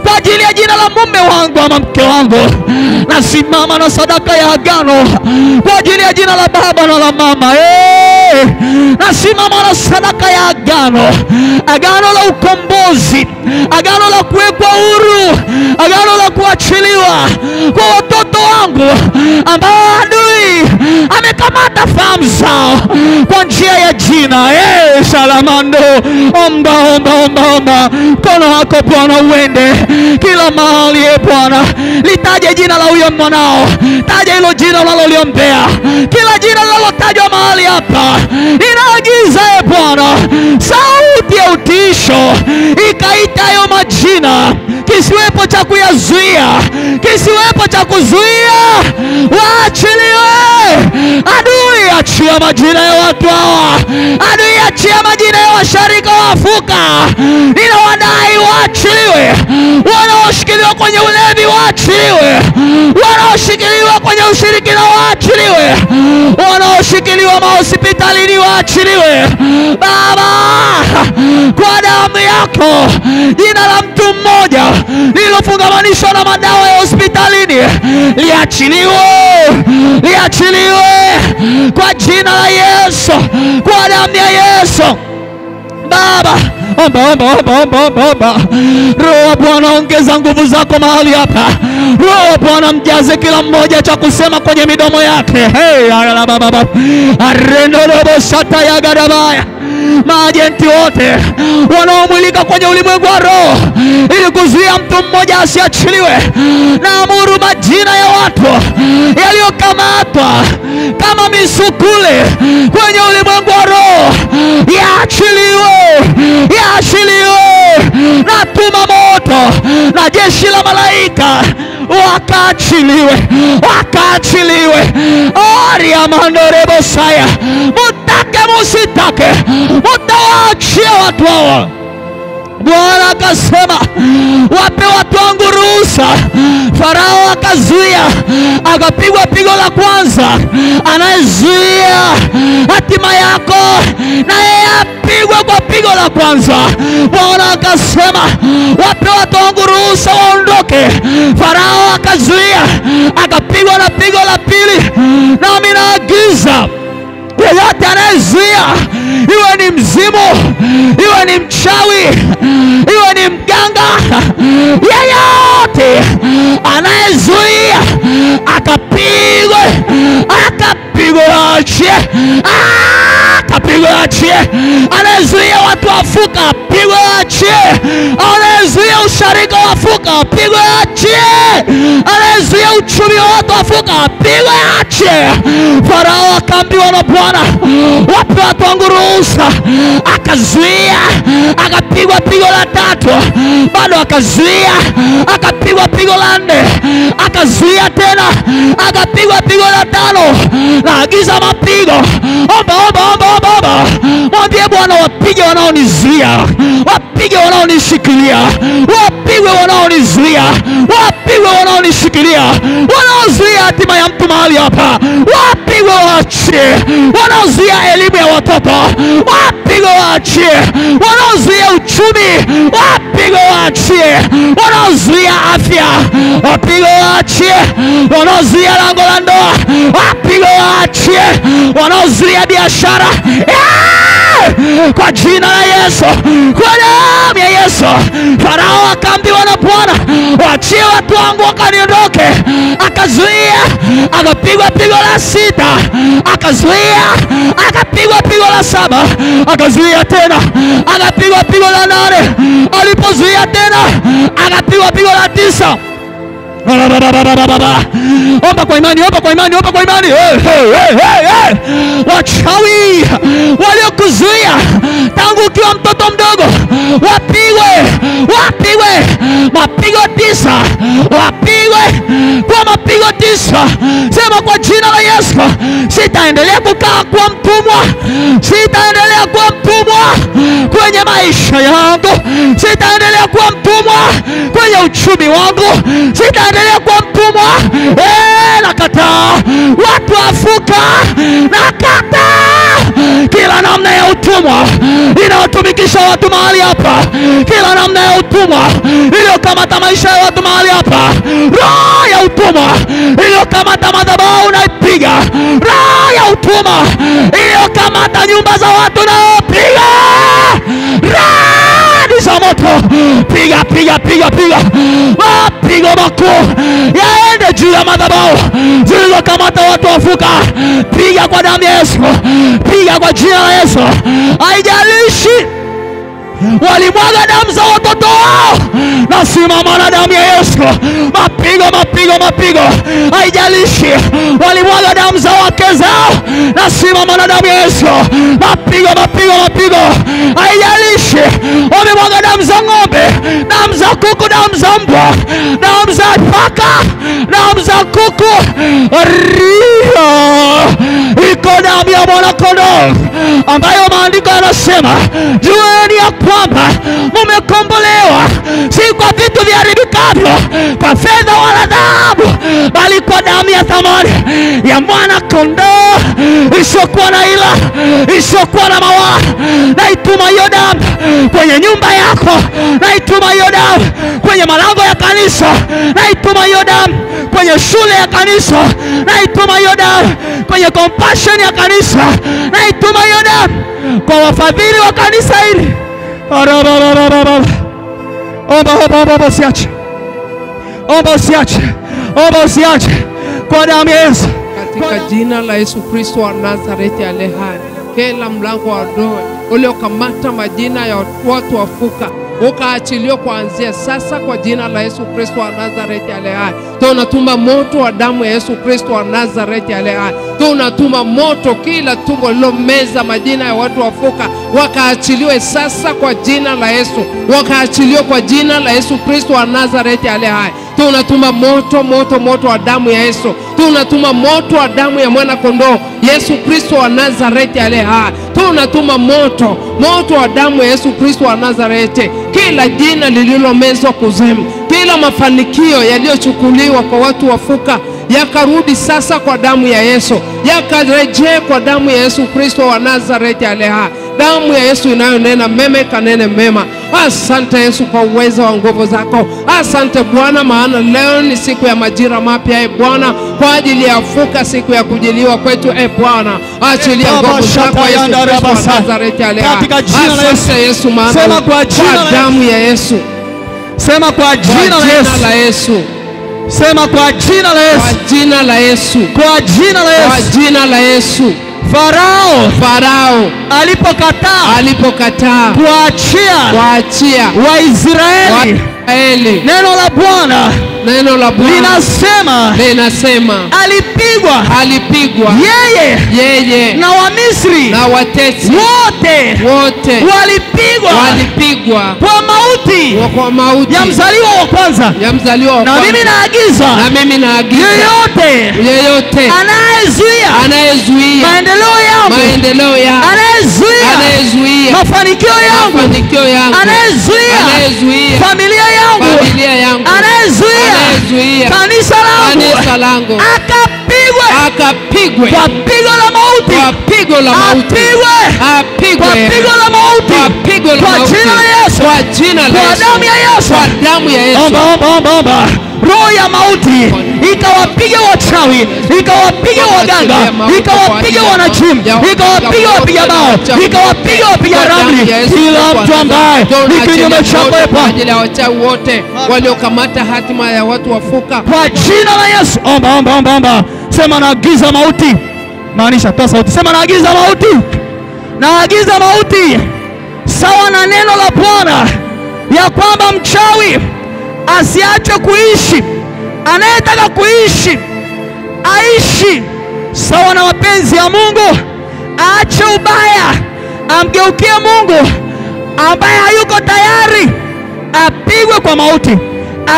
kwa ajili ya jina la mume wangu ama mke wangu. Nasimama na sadaka ya agano kwa ajili ya jina la baba na la mama. Nasimama na sadaka ya agano, agano la ukombozi, agano la kuwekwa huru, agano la kuachiliwa kwa watoto wangu ambao adui amekamata fahamu zao kwa njia ya jina. Salamando, omba. Mkono wako Bwana uende kila mahali. Bwana, litaje jina la huyo mwanao, taja hilo jina unaloliombea, kila jina linalotajwa mahali hapa. Ninaagiza Bwana, sauti ya utisho ikaita hayo majina, kisiwepo cha kuyazuia, kisiwepo cha kuzuia. Waachiliwe adui, achia majina ya watu hawa, adui achia majina ya washarika wafuka. Ninawadai waachiliwe, wanaoshikiliwa kwenye ulevi waachiliwe, wanaoshikiliwa kwenye ushirikina waachiliwe, wanaoshikiliwa mahospitalini waachiliwe. Baba, kwa damu yako, jina la mtu mmoja lililofungamanishwa na madawa ya hospitalini liachiliwe kwa jina la Yesu, kwa damu ya Yesu. Baba, omba. Roho Bwana, ongeza nguvu zako mahali hapa. Roho Bwana, mjaze kila mmoja cha kusema kwenye midomo yake. Maajenti wote wanaomulika kwenye ulimwengu wa roho ili kuzuia mtu mmoja asiachiliwe, naamuru majina ya watu yaliyokamatwa kama misukule kwenye ulimwengu wa roho yaachiliwe. Natuma moto na jeshi la malaika wakaachiliwe. Ariamandorebosaya, mutake musitake, mutawaachia watu hawa. Bwana akasema, wape watu wangu ruhusa. Farao akazuia, akapigwa pigo la kwanza. Anayezuia hatima yako na yeye apigwe kwa pigo la kwanza. Bwana akasema, wape watu wangu ruhusa waondoke. Farao akazuia, akapigwa na pigo la pili. Nami naagiza yeyote anayezuia, iwe ni mzimu, iwe ni mchawi, iwe ni mganga, yeyote anayezuia akapigwe, achie. Anayezuia watu wafuka, apigwe, achie. Anayezuia usharika wafuka, apigwe, achie. Anayezuia uchumi wa watu wafuka, apigwe, achie. Farao akaambiwa na Bwana, wape watu wangu ruhusa. Akazuia, akapigwa pigo la tatu. Bado akazuia, akapigwa pigo la nne. Akazuia tena, akapigwa pigo la tano. Naagiza mapigo. Omba. Mwambie Bwana, wapige wanaonizuia, wapige wanaonishikilia, wapigwe wanaonizuia, wapigwe wanaonishikilia, wanaozuia hatima ya mtu mahali hapa, wapigwe waachie. Wanaozuia elimu ya watoto, wapigwe waachie. Wanaozuia uchumi, wapigwe waachie. Wanaozuia afya, wapigwe waachie. Wanaozuia lango la ndoa, wapigwe waachie. Wanaozuia biashara, kwa jina la Yesu, kwa damu ya Yesu. Farao akaambiwa na Bwana, waachie watu wangu wakaniondoke. Akazuia, akapigwa pigo la sita. Akazuia, akapigwa pigo la saba. Akazuia tena, akapigwa pigo la nane. Alipozuia tena, akapigwa pigo la tisa. Omba kwa imani. Wachawi waliokuzuia tangu ukiwa mtoto mdogo, wapigwe mapigo 9. Wapigwe apigwe kwa mapigo 9. Sema kwa jina la Yesu, sitaendelea kukaa kwa mtumwa. Sitaendelea kuwa mtumwa kwenye maisha yangu. Sitaendelea kuwa mtumwa kwenye uchumi wangu. Sitaendelea kuwa mtumwa. Nakataa watu wafuka. Nakataa kila namna ya utumwa inayotumikisha watu mahali hapa. Kila namna ya utumwa iliyokamata maisha ya watu mahali hapa. Roho ya utumwa iliyokamata madhabahu naipiga. Roho ya utumwa iliyokamata nyumba za watu naipiga. Radi za moto, piga piga piga piga. Mapigo makuu yaende juu ya madhabahu zilizokamata watu wafuka. Piga kwa damu ya Yesu. Piga kwa jina la Yesu. Haijalishi walimwaga damu za watoto wao, na simama na damu ya Yesu. Mapigo mapigo mapigo. Haijalishi walimwaga damu za wake zao, na simama na damu ya Yesu. Mapigo mapigo mapigo. Haijalishi wamemwaga damu za ng'ombe, damu za kuku, damu za mbwa, damu za paka, damu za kuku. Iko damu ya mwana kondoo ambayo maandiko yanasema, jueni ya kwamba mumekombolewa si kwa vitu viharibikavyo, kwa fedha wala dhahabu, bali kwa damu ya thamani ya mwana kondoo isiyokuwa na ila, isiyokuwa na mawaa. Naituma hiyo damu kwenye nyumba yako. Naituma hiyo damu kwenye malango ya kanisa. Naituma hiyo damu kwenye shule ya kanisa. Naituma hiyo damu kwenye compassion ya kanisa. Naituma hiyo damu kwa wafadhili wa kanisa hili. Omba usiache. Omba usiache. Omba usiache kwa damu ya Yesu. Katika jina la Yesu Kristo wa Nazareti aliye hai, kila mlango wa doa uliokamata majina ya watu wafuka ukaachiliwa kuanzia sasa kwa jina la Yesu Kristo wa Nazareti aliye hai. Tunatuma moto wa damu ya Yesu Kristo wa Nazareti aliye hai. Tunatuma moto kila tumbo lilomeza majina ya watu wafuka, wakaachiliwe sasa kwa jina la Yesu. Wakaachiliwa kwa jina la Yesu Kristo wa Nazareti aliye hai. Tunatuma moto moto moto wa damu ya Yesu. Tunatuma moto wa damu ya mwana kondoo Yesu Kristo wa Nazareti aliye hai. Tunatuma moto moto wa damu ya Yesu Kristo wa Nazareti. Kila jina lililomezwa kuzimu, kila mafanikio yaliyochukuliwa kwa watu wafuka, yakarudi sasa kwa damu ya Yesu. Yakarejea kwa damu ya Yesu Kristo wa Nazareti aliye hai. Damu ya Yesu inayonena mema kanene mema. Asante Yesu kwa uwezo wa nguvu zako. Asante Bwana, maana leo ni siku ya majira mapya Bwana, kwa ajili ya fuka, siku ya kujiliwa kwetu Bwana. Achilia nguvu zako Yesu Kristo wa Nazareti aliye hai. Katika jina la Yesu. Asante Yesu, maana Sema kwa jina la damu ya Yesu. Sema kwa jina la Yesu. Sema kwa jina la Yesu. Kwa jina la Yesu. Kwa jina la Yesu. Kwa jina la Yesu. Farao alipokataa kuachia Waisraeli, neno la Bwana linasema alipigwa yeye na Wamisri na watesi wote walipigwa kwa mauti ya mzaliwa wa kwanza. Na mimi naagiza yeyote anayezuia maendeleo yangu, anayezuia mafanikio yangu, anayezuia familia yangu, anayezuia kanisa langu, akapigwe kwa pigo la mauti, kwa jina la Yesu, kwa damu ya Yesu. Omba. Roho ya mauti ikawapiga wachawi, ikawapiga waganga, ikawapiga wanajimu, ikawapiga wapiga bao, ikawapiga wapiga ramli. Kila mtu ambaye ni kinyume chako kwa ajili ya wachawi wote waliokamata hatima ya watu wafuka, kwa jina la Yesu. Omba. Sema naagiza mauti. Maanisha toa sauti. Sema naagiza mauti. Sawa na neno la Bwana ya kwamba mchawi asiache kuishi, anayetaka kuishi aishi sawa na mapenzi ya Mungu. Aache ubaya, amgeukie Mungu ambaye hayuko tayari apigwe kwa mauti,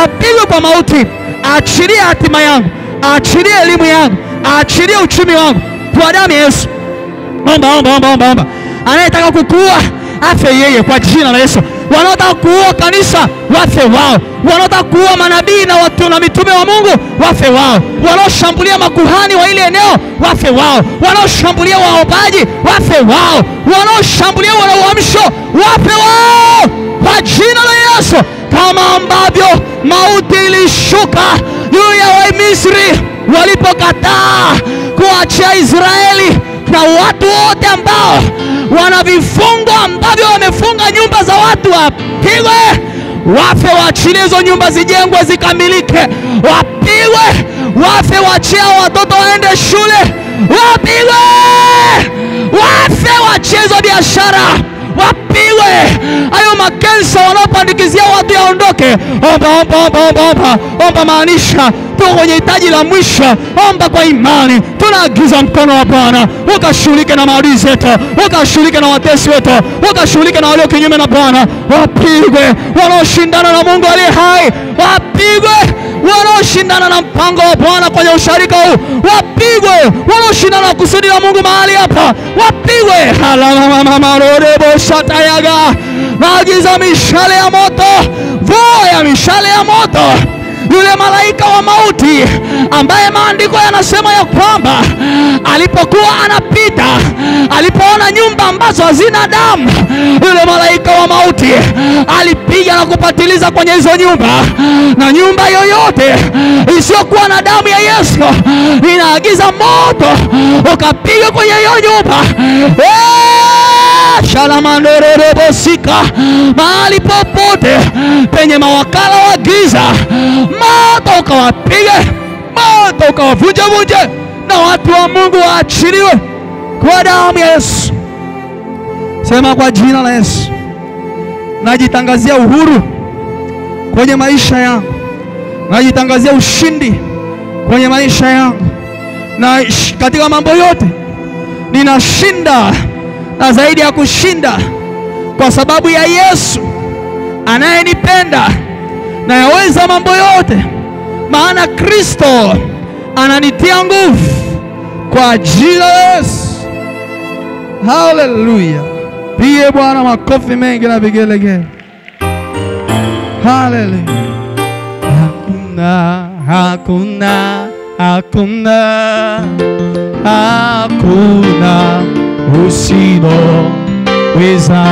apigwe kwa mauti. Aachilie hatima yangu, aachilie elimu yangu, aachilie uchumi wangu kwa damu ya Yesu. Omba. Anayetaka kukua afe yeye kwa jina la Yesu. Wanaotaka kuua kanisa wafe wao. Wanaotaka kuua manabii na watu na mitume wa Mungu wafe wao. Wanaoshambulia makuhani wa ile eneo wafe wao. Wanaoshambulia waombaji wafe wao. Wanaoshambulia wanauamsho wafe wao kwa jina la Yesu. Kama ambavyo mauti ilishuka juu ya Wamisri walipokataa kuachia Israeli, na watu wote ambao wana vifungo ambavyo wamefunga nyumba za watu wapigwe, wafe, waachilie hizo nyumba zijengwe zikamilike, wapigwe, wafe, waachie watoto waende shule, wapigwe, wafe, waachie hizo biashara, wapigwe, hayo makensa wanaopandikizia watu yaondoke. Omba maanisha tuko kwenye hitaji la mwisho. Omba kwa imani. Tunaagiza mkono wa Bwana ukashughulike na maadui zetu, ukashughulike na watesi wetu, ukashughulike na walio kinyume na Bwana. Wapigwe wanaoshindana na Mungu aliye hai, wapigwe wanaoshindana na mpango wa Bwana kwenye usharika huu, wapigwe wanaoshindana na kusudi la Mungu mahali hapa, wapigwe. Halalamamarorebo shatayaga. Naagiza mishale ya moto, vua ya mishale ya moto. Yule malaika wa mauti ambaye maandiko yanasema ya kwamba alipokuwa anapita, alipoona nyumba ambazo hazina damu, yule malaika wa mauti alipiga na kupatiliza kwenye hizo nyumba, na nyumba yoyote isiyokuwa na damu ya Yesu inaagiza moto ukapiga kwenye hiyo nyumba. Shalamandorobosika. Mahali popote penye mawakala wa giza, moto ukawapige, moto ukawavunje, na watu wa Mungu waachiliwe kwa damu ya Yesu. Sema kwa jina la Yesu, najitangazia uhuru kwenye maisha yangu, najitangazia ushindi kwenye maisha yangu, na katika mambo yote ninashinda na zaidi ya kushinda, kwa sababu ya Yesu anayenipenda na yaweza mambo yote, maana Kristo ananitia nguvu kwa jina la Yesu. Haleluya. Pige Bwana makofi mengi na vigelegele. Haleluya. Hakuna usiloweza,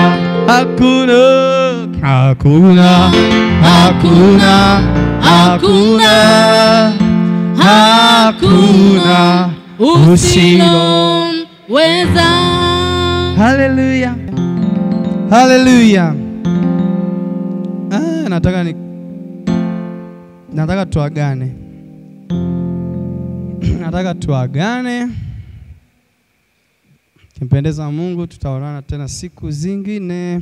hakuna usiloweza. Haleluya. Haleluya. Nataka tuagane. Nataka tuagane. Kimpendeza Mungu tutaonana tena siku zingine.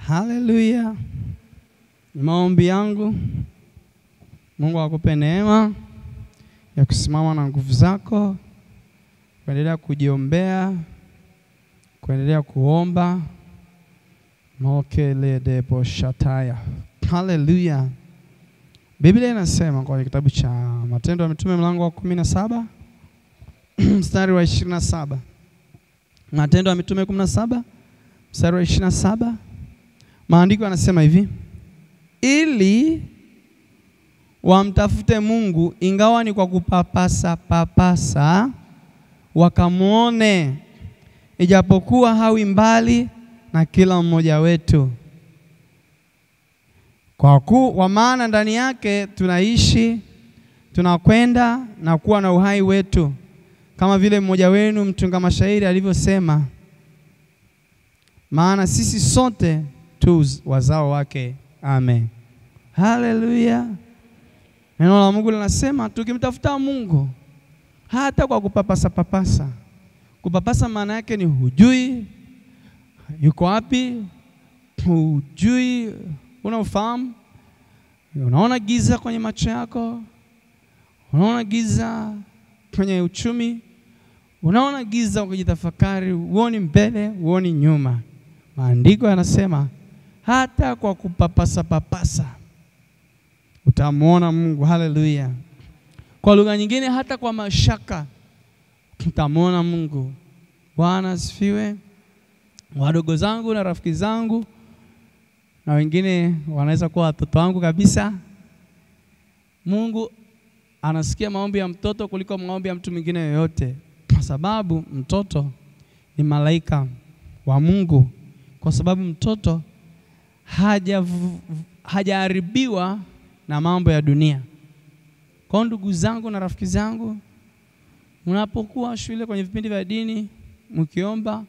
Haleluya. Ni maombi yangu Mungu akupe neema ya kusimama na nguvu zako, kuendelea kujiombea, kuendelea kuomba. Mokele debo shataya. Haleluya. Biblia inasema kwenye kitabu cha Matendo ya Mitume mlango wa 17 mstari wa 27. Matendo ya Mitume 17 mstari wa 27. Maandiko yanasema hivi: ili wamtafute Mungu ingawa ni kwa kupapasa, wakamuone ijapokuwa hawi mbali na kila mmoja wetu. Kwa maana ndani yake tunaishi, tunakwenda na kuwa na uhai wetu, kama vile mmoja wenu mtunga mashairi alivyosema, maana sisi sote tu wazao wake. Amen. Haleluya. Neno la Mungu linasema tukimtafuta Mungu hata kwa kupapasa. Kupapasa maana yake ni hujui yuko wapi, hujui, unafahamu, unaona giza kwenye macho yako, unaona giza kwenye uchumi, unaona giza ukijitafakari, uoni mbele, uoni nyuma. Maandiko yanasema hata kwa kupapasa papasa utamwona Mungu. Haleluya. Kwa lugha nyingine, hata kwa mashaka utamwona Mungu. Bwana asifiwe. Wadogo zangu na rafiki zangu na wengine wanaweza kuwa watoto wangu kabisa, Mungu anasikia maombi ya mtoto kuliko maombi ya mtu mwingine yoyote, kwa sababu mtoto ni malaika wa Mungu, kwa sababu mtoto hajaharibiwa na mambo ya dunia. Kwa ndugu zangu na rafiki zangu, mnapokuwa shule kwenye vipindi vya dini, mkiomba,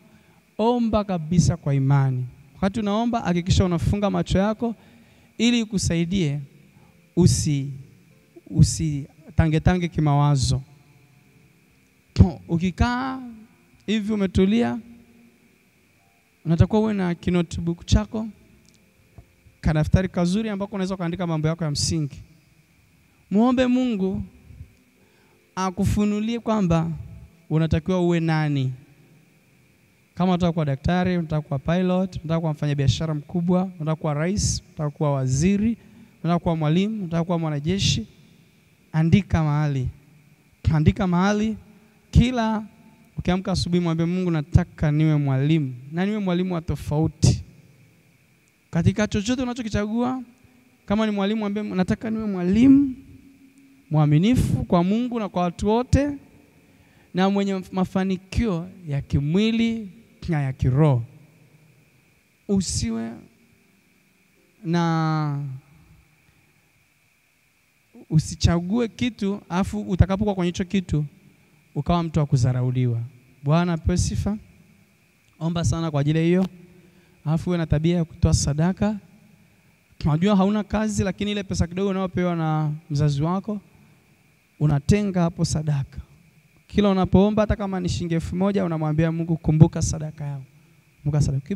omba kabisa kwa imani. Wakati unaomba, hakikisha unafunga macho yako ili ikusaidie usitangetange kimawazo. Ukikaa hivi umetulia, unatakiwa uwe na notebook chako, kadaftari kazuri ambako unaweza kuandika mambo yako ya msingi. Muombe Mungu akufunulie kwamba unatakiwa uwe nani. Kama unataka kuwa daktari, unataka kuwa pilot, unataka kuwa mfanyabiashara mkubwa, unataka kuwa rais, unataka kuwa waziri, unataka kuwa mwalimu, unataka kuwa mwanajeshi, andika mahali. Andika mahali. Kila ukiamka asubuhi mwambie Mungu, nataka niwe mwalimu, na niwe mwalimu wa tofauti. Katika chochote unachokichagua, kama ni mwalimu mwambie nataka niwe mwalimu mwaminifu kwa Mungu na kwa watu wote, na mwenye mafanikio ya kimwili na ya kiroho. Usichague kitu afu utakapokuwa kwenye hicho kitu ukawa mtu wa kudharauliwa. Bwana apewe sifa. Omba sana kwa ajili hiyo. Afu uwe na tabia ya kutoa sadaka. Unajua hauna kazi, lakini ile pesa kidogo unayopewa na mzazi wako unatenga hapo sadaka. Kila unapoomba, hata kama ni shilingi 1000, unamwambia Mungu, kumbuka sadaka yangu. Kumbuka sadaka.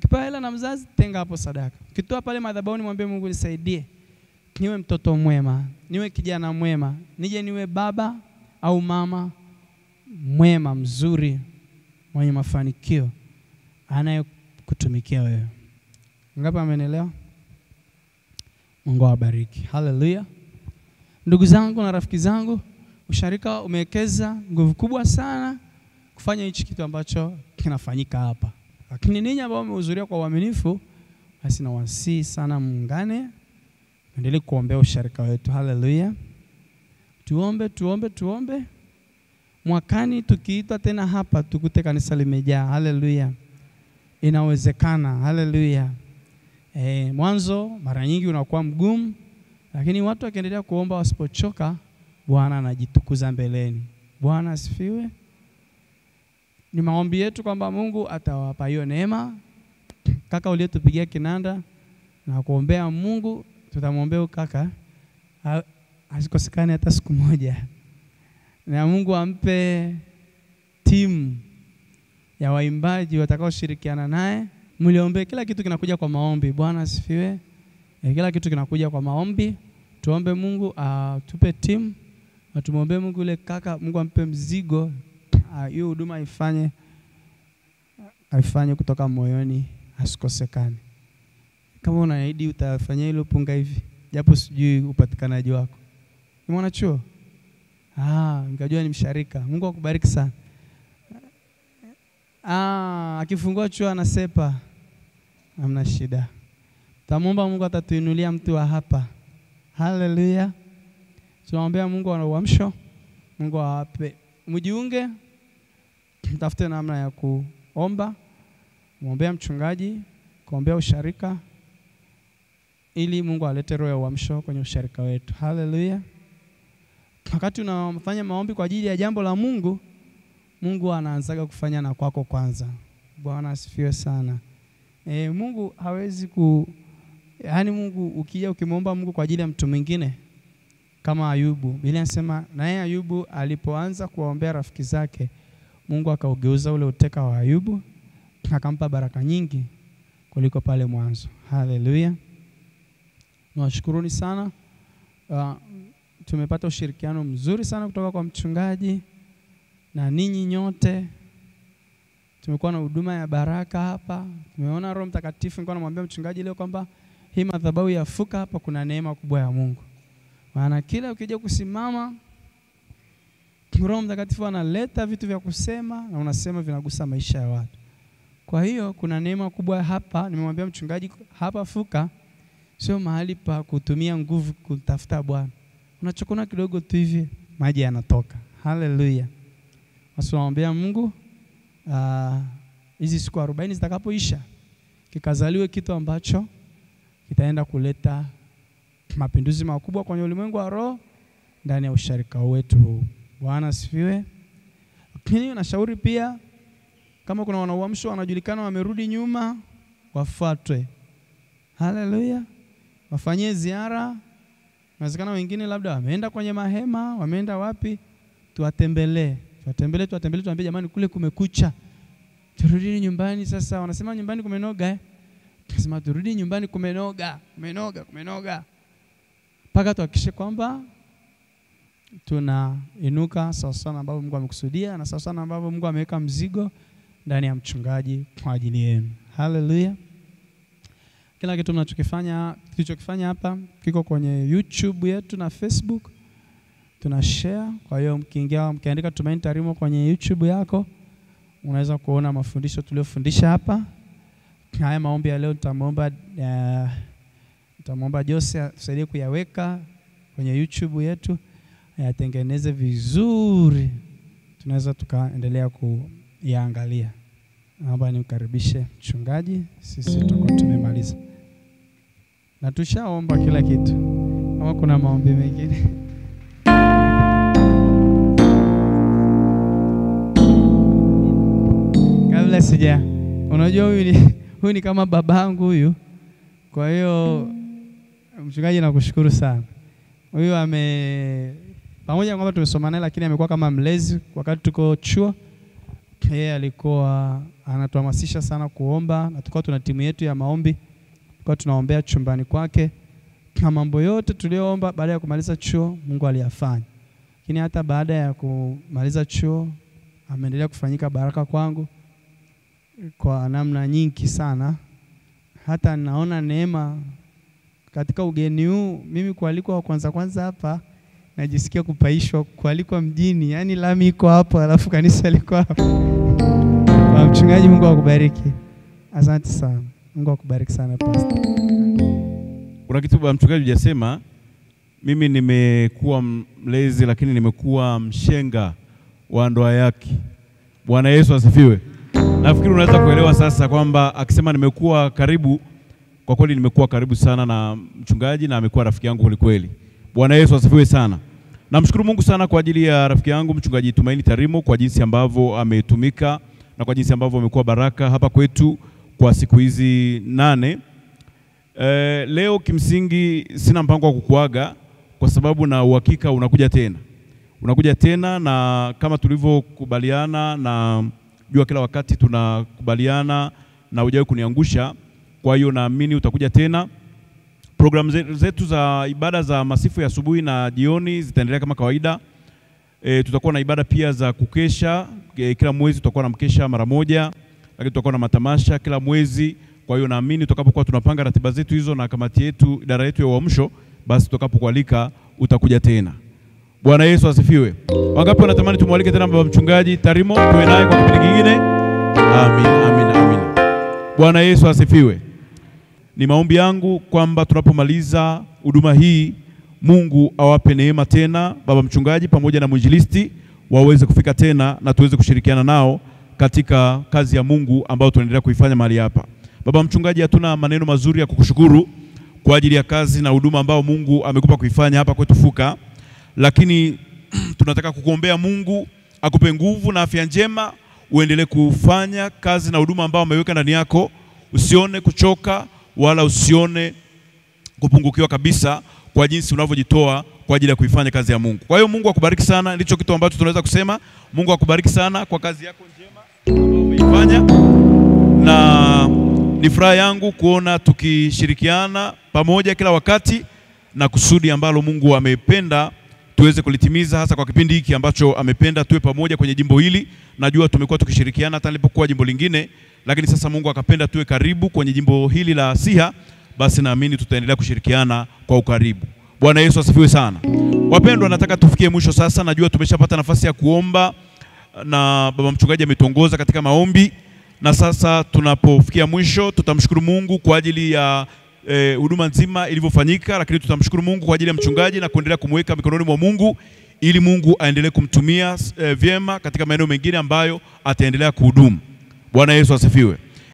Kipewa hela na mzazi, tenga hapo sadaka. Ukitoa pale madhabahuni, mwambie Mungu, nisaidie niwe mtoto mwema, niwe kijana mwema, nije niwe baba au mama mwema, mzuri, mwenye mafanikio, anayekutumikia wewe. Ngapi amenielewa? Mungu awabariki. Haleluya. Ndugu zangu na rafiki zangu, usharika umewekeza nguvu kubwa sana kufanya hichi kitu ambacho kinafanyika hapa. Lakini ninyi ambao mmehudhuria kwa uaminifu, basi nawasihi sana muungane, endelee kuombea usharika wetu. Haleluya. Tuombe. Mwakani tukiitwa tena hapa tukute kanisa limejaa. Haleluya. Inawezekana. Haleluya. Mwanzo mara nyingi unakuwa mgumu, lakini watu wakiendelea kuomba, wasipochoka, Bwana anajitukuza mbeleni. Bwana asifiwe. Ni maombi yetu kwamba Mungu atawapa hiyo neema. Kaka uliyetupigia kinanda na kuombea, Mungu tutamwombea kaka asikosekane hata siku moja. Na Mungu ampe timu ya waimbaji watakao shirikiana naye. Mliombe, kila kitu kinakuja kwa maombi. Bwana asifiwe. Kila kitu kinakuja kwa maombi. Tuombe Mungu atupe timu, na tumwombe Mungu yule kaka, Mungu ampe mzigo, hiyo huduma aifanye kutoka moyoni, asikosekane. Kama unaahidi utafanya hilo, punga hivi, japo sijui upatikanaji wako. Ni mwanachuo? Nikajua ni msharika. Mungu akubariki sana. Akifungua chuo anasepa, hamna shida. Tamomba Mungu atatuinulia mtu wa hapa. Haleluya. Tunaombea Mungu ana uamsho. Mungu awape. Mjiunge. Mtafute namna ya kuomba. Muombea mchungaji, kuombea usharika, ili Mungu alete roho ya uamsho kwenye usharika wetu. Haleluya. Wakati unafanya maombi kwa ajili ya jambo la Mungu, Mungu anaanzaga kufanya na kwako kwanza. Bwana asifiwe sana. Mungu hawezi Mungu ukija ukimwomba Mungu kwa ajili ya mtu mwingine, kama Ayubu. Biblia inasema naye Ayubu alipoanza kuwaombea rafiki zake, Mungu akaugeuza ule uteka wa Ayubu, akampa baraka nyingi kuliko pale mwanzo. Haleluya. Nawashukuruni sana. Tumepata ushirikiano mzuri sana kutoka kwa mchungaji na ninyi nyote. tumekuwa na huduma ya baraka hapa. Tumeona Roho Mtakatifu. Nilikuwa namwambia mchungaji leo kwamba hii madhabahu ya Fuka hapa kuna neema kubwa ya Mungu. Maana kila ukija kusimama Roho Mtakatifu analeta vitu vya kusema na unasema vinagusa maisha ya watu. Kwa hiyo kuna neema kubwa hapa. Nimemwambia mchungaji hapa Fuka sio mahali pa kutumia nguvu kutafuta Bwana. Unachokuna kidogo tu hivi maji yanatoka. Haleluya. Naomba Mungu hizi siku 40 zitakapoisha kikazaliwe kitu ambacho kitaenda kuleta mapinduzi makubwa kwenye ulimwengu wa roho ndani ya usharika wetu huu. Bwana asifiwe. Lakini nashauri pia kama kuna wanauamsho wanajulikana wamerudi nyuma wafuatwe. Haleluya. Wafanyie ziara. Inawezekana wengine labda wameenda kwenye mahema, wameenda wapi? Tuwatembelee. Tuambie jamani kule kumekucha. Turudi nyumbani sasa. Wanasema nyumbani kumenoga Nasema turudi nyumbani kumenoga. Paka tuhakikishe kwamba tunainuka sawa sana ambavyo Mungu amekusudia na sawa sana ambavyo Mungu ameweka mzigo ndani ya mchungaji kwa ajili yenu. Haleluya. Kila kitu tulichokifanya hapa kiko kwenye YouTube yetu na Facebook. Tuna share. Kwa hiyo mkiandika Tumaini Tarimo kwenye YouTube yako unaweza kuona mafundisho tuliyofundisha hapa. Haya maombi ya leo nitamwomba Jose atusaidie kuyaweka kwenye YouTube yetu, yatengeneze vizuri. Tunaweza tukaendelea kuyaangalia. Naomba nimkaribishe mchungaji. Sisi tutakuwa tumemaliza. Na tushaomba kila kitu. Kama kuna maombi mengine. Kabla sija. Unajua huyu ni kama babangu huyu. Kwa hiyo mchungaji nakushukuru sana. Huyu pamoja na kwamba tumesoma naye lakini amekuwa kama mlezi wakati tuko chuo. Yeye alikuwa anatuhamasisha sana kuomba na tulikuwa tuna timu yetu ya maombi. Tulikuwa tunaombea chumbani kwake. Na mambo yote tuliyoomba baada ya kumaliza chuo Mungu aliyafanya. Lakini hata baada ya kumaliza chuo ameendelea kufanyika baraka kwangu kwa namna nyingi sana. Hata naona neema katika ugeni huu. Mimi kualikwa kwanza hapa najisikia kupaishwa, kualikwa mjini. Yaani lami iko hapo alafu kanisa liko hapo. Kwa mchungaji, Mungu akubariki. Asante sana. Mungu akubariki sana pastor. Kuna kitu baba mchungaji hujasema. Mimi nimekuwa mlezi lakini nimekuwa mshenga wa ndoa yake. Bwana Yesu asifiwe. Nafikiri unaweza kuelewa sasa kwamba akisema nimekuwa karibu, kwa kweli nimekuwa karibu sana na mchungaji na amekuwa rafiki yangu kweli. Bwana Yesu asifiwe sana. Namshukuru Mungu sana kwa ajili ya rafiki yangu mchungaji Tumaini Tarimo kwa jinsi ambavyo ametumika na kwa jinsi ambavyo amekuwa baraka hapa kwetu kwa siku hizi 8. Leo kimsingi sina mpango wa kukuaga kwa sababu na uhakika unakuja tena na kama tulivyokubaliana na jua kila wakati tunakubaliana na hujawahi kuniangusha. Kwa hiyo naamini utakuja tena. Programu zetu za ibada za masifu ya asubuhi na jioni zitaendelea kama kawaida. Tutakuwa na ibada pia za kukesha. Kila mwezi tutakuwa na mkesha mara moja, lakini tutakuwa na matamasha kila mwezi. Kwa hiyo naamini tutakapokuwa tunapanga ratiba zetu hizo na kamati yetu, idara yetu ya uamsho, basi tutakapokualika utakuja tena. Bwana Yesu asifiwe. Wangapi wanatamani tumwalike tena baba mchungaji Tarimo tuwe naye kwa kipindi kingine? Amin. Bwana Yesu asifiwe. Ni maombi yangu kwamba tunapomaliza huduma hii Mungu awape neema tena baba mchungaji pamoja na mwinjilisti waweze kufika tena na tuweze kushirikiana nao katika kazi ya Mungu ambayo tunaendelea kuifanya mahali hapa. Baba mchungaji, hatuna maneno mazuri ya kukushukuru kwa ajili ya kazi na huduma ambayo Mungu amekupa kuifanya hapa kwetu Fuka. Lakini tunataka kukuombea Mungu akupe nguvu na afya njema, uendelee kufanya kazi na huduma ambayo ameweka ndani yako. Usione kuchoka wala usione kupungukiwa kabisa kwa jinsi unavyojitoa kwa ajili ya kuifanya kazi ya Mungu. Kwa hiyo Mungu akubariki sana, ndicho kitu ambacho tunaweza kusema. Mungu akubariki sana kwa kazi yako njema ambayo umeifanya. Na ni furaha yangu kuona tukishirikiana pamoja kila wakati na kusudi ambalo Mungu amependa tuweze kulitimiza, hasa kwa kipindi hiki ambacho amependa tuwe pamoja kwenye jimbo hili. Najua tumekuwa tukishirikiana hata nilipokuwa jimbo lingine, lakini sasa Mungu akapenda tuwe karibu kwenye jimbo hili la Siha, basi naamini tutaendelea kushirikiana kwa ukaribu. Bwana Yesu asifiwe sana. Wapendwa, nataka tufikie mwisho sasa. Najua tumeshapata nafasi ya kuomba na baba mchungaji ametuongoza katika maombi, na sasa tunapofikia mwisho tutamshukuru Mungu kwa ajili ya huduma nzima ilivyofanyika, lakini tutamshukuru Mungu kwa ajili ya mchungaji na kuendelea kumweka mikononi mwa Mungu ili Mungu aendelee kumtumia vyema katika maeneo mengine ambayo ataendelea kuhudumu. Bwana Yesu asifiwe.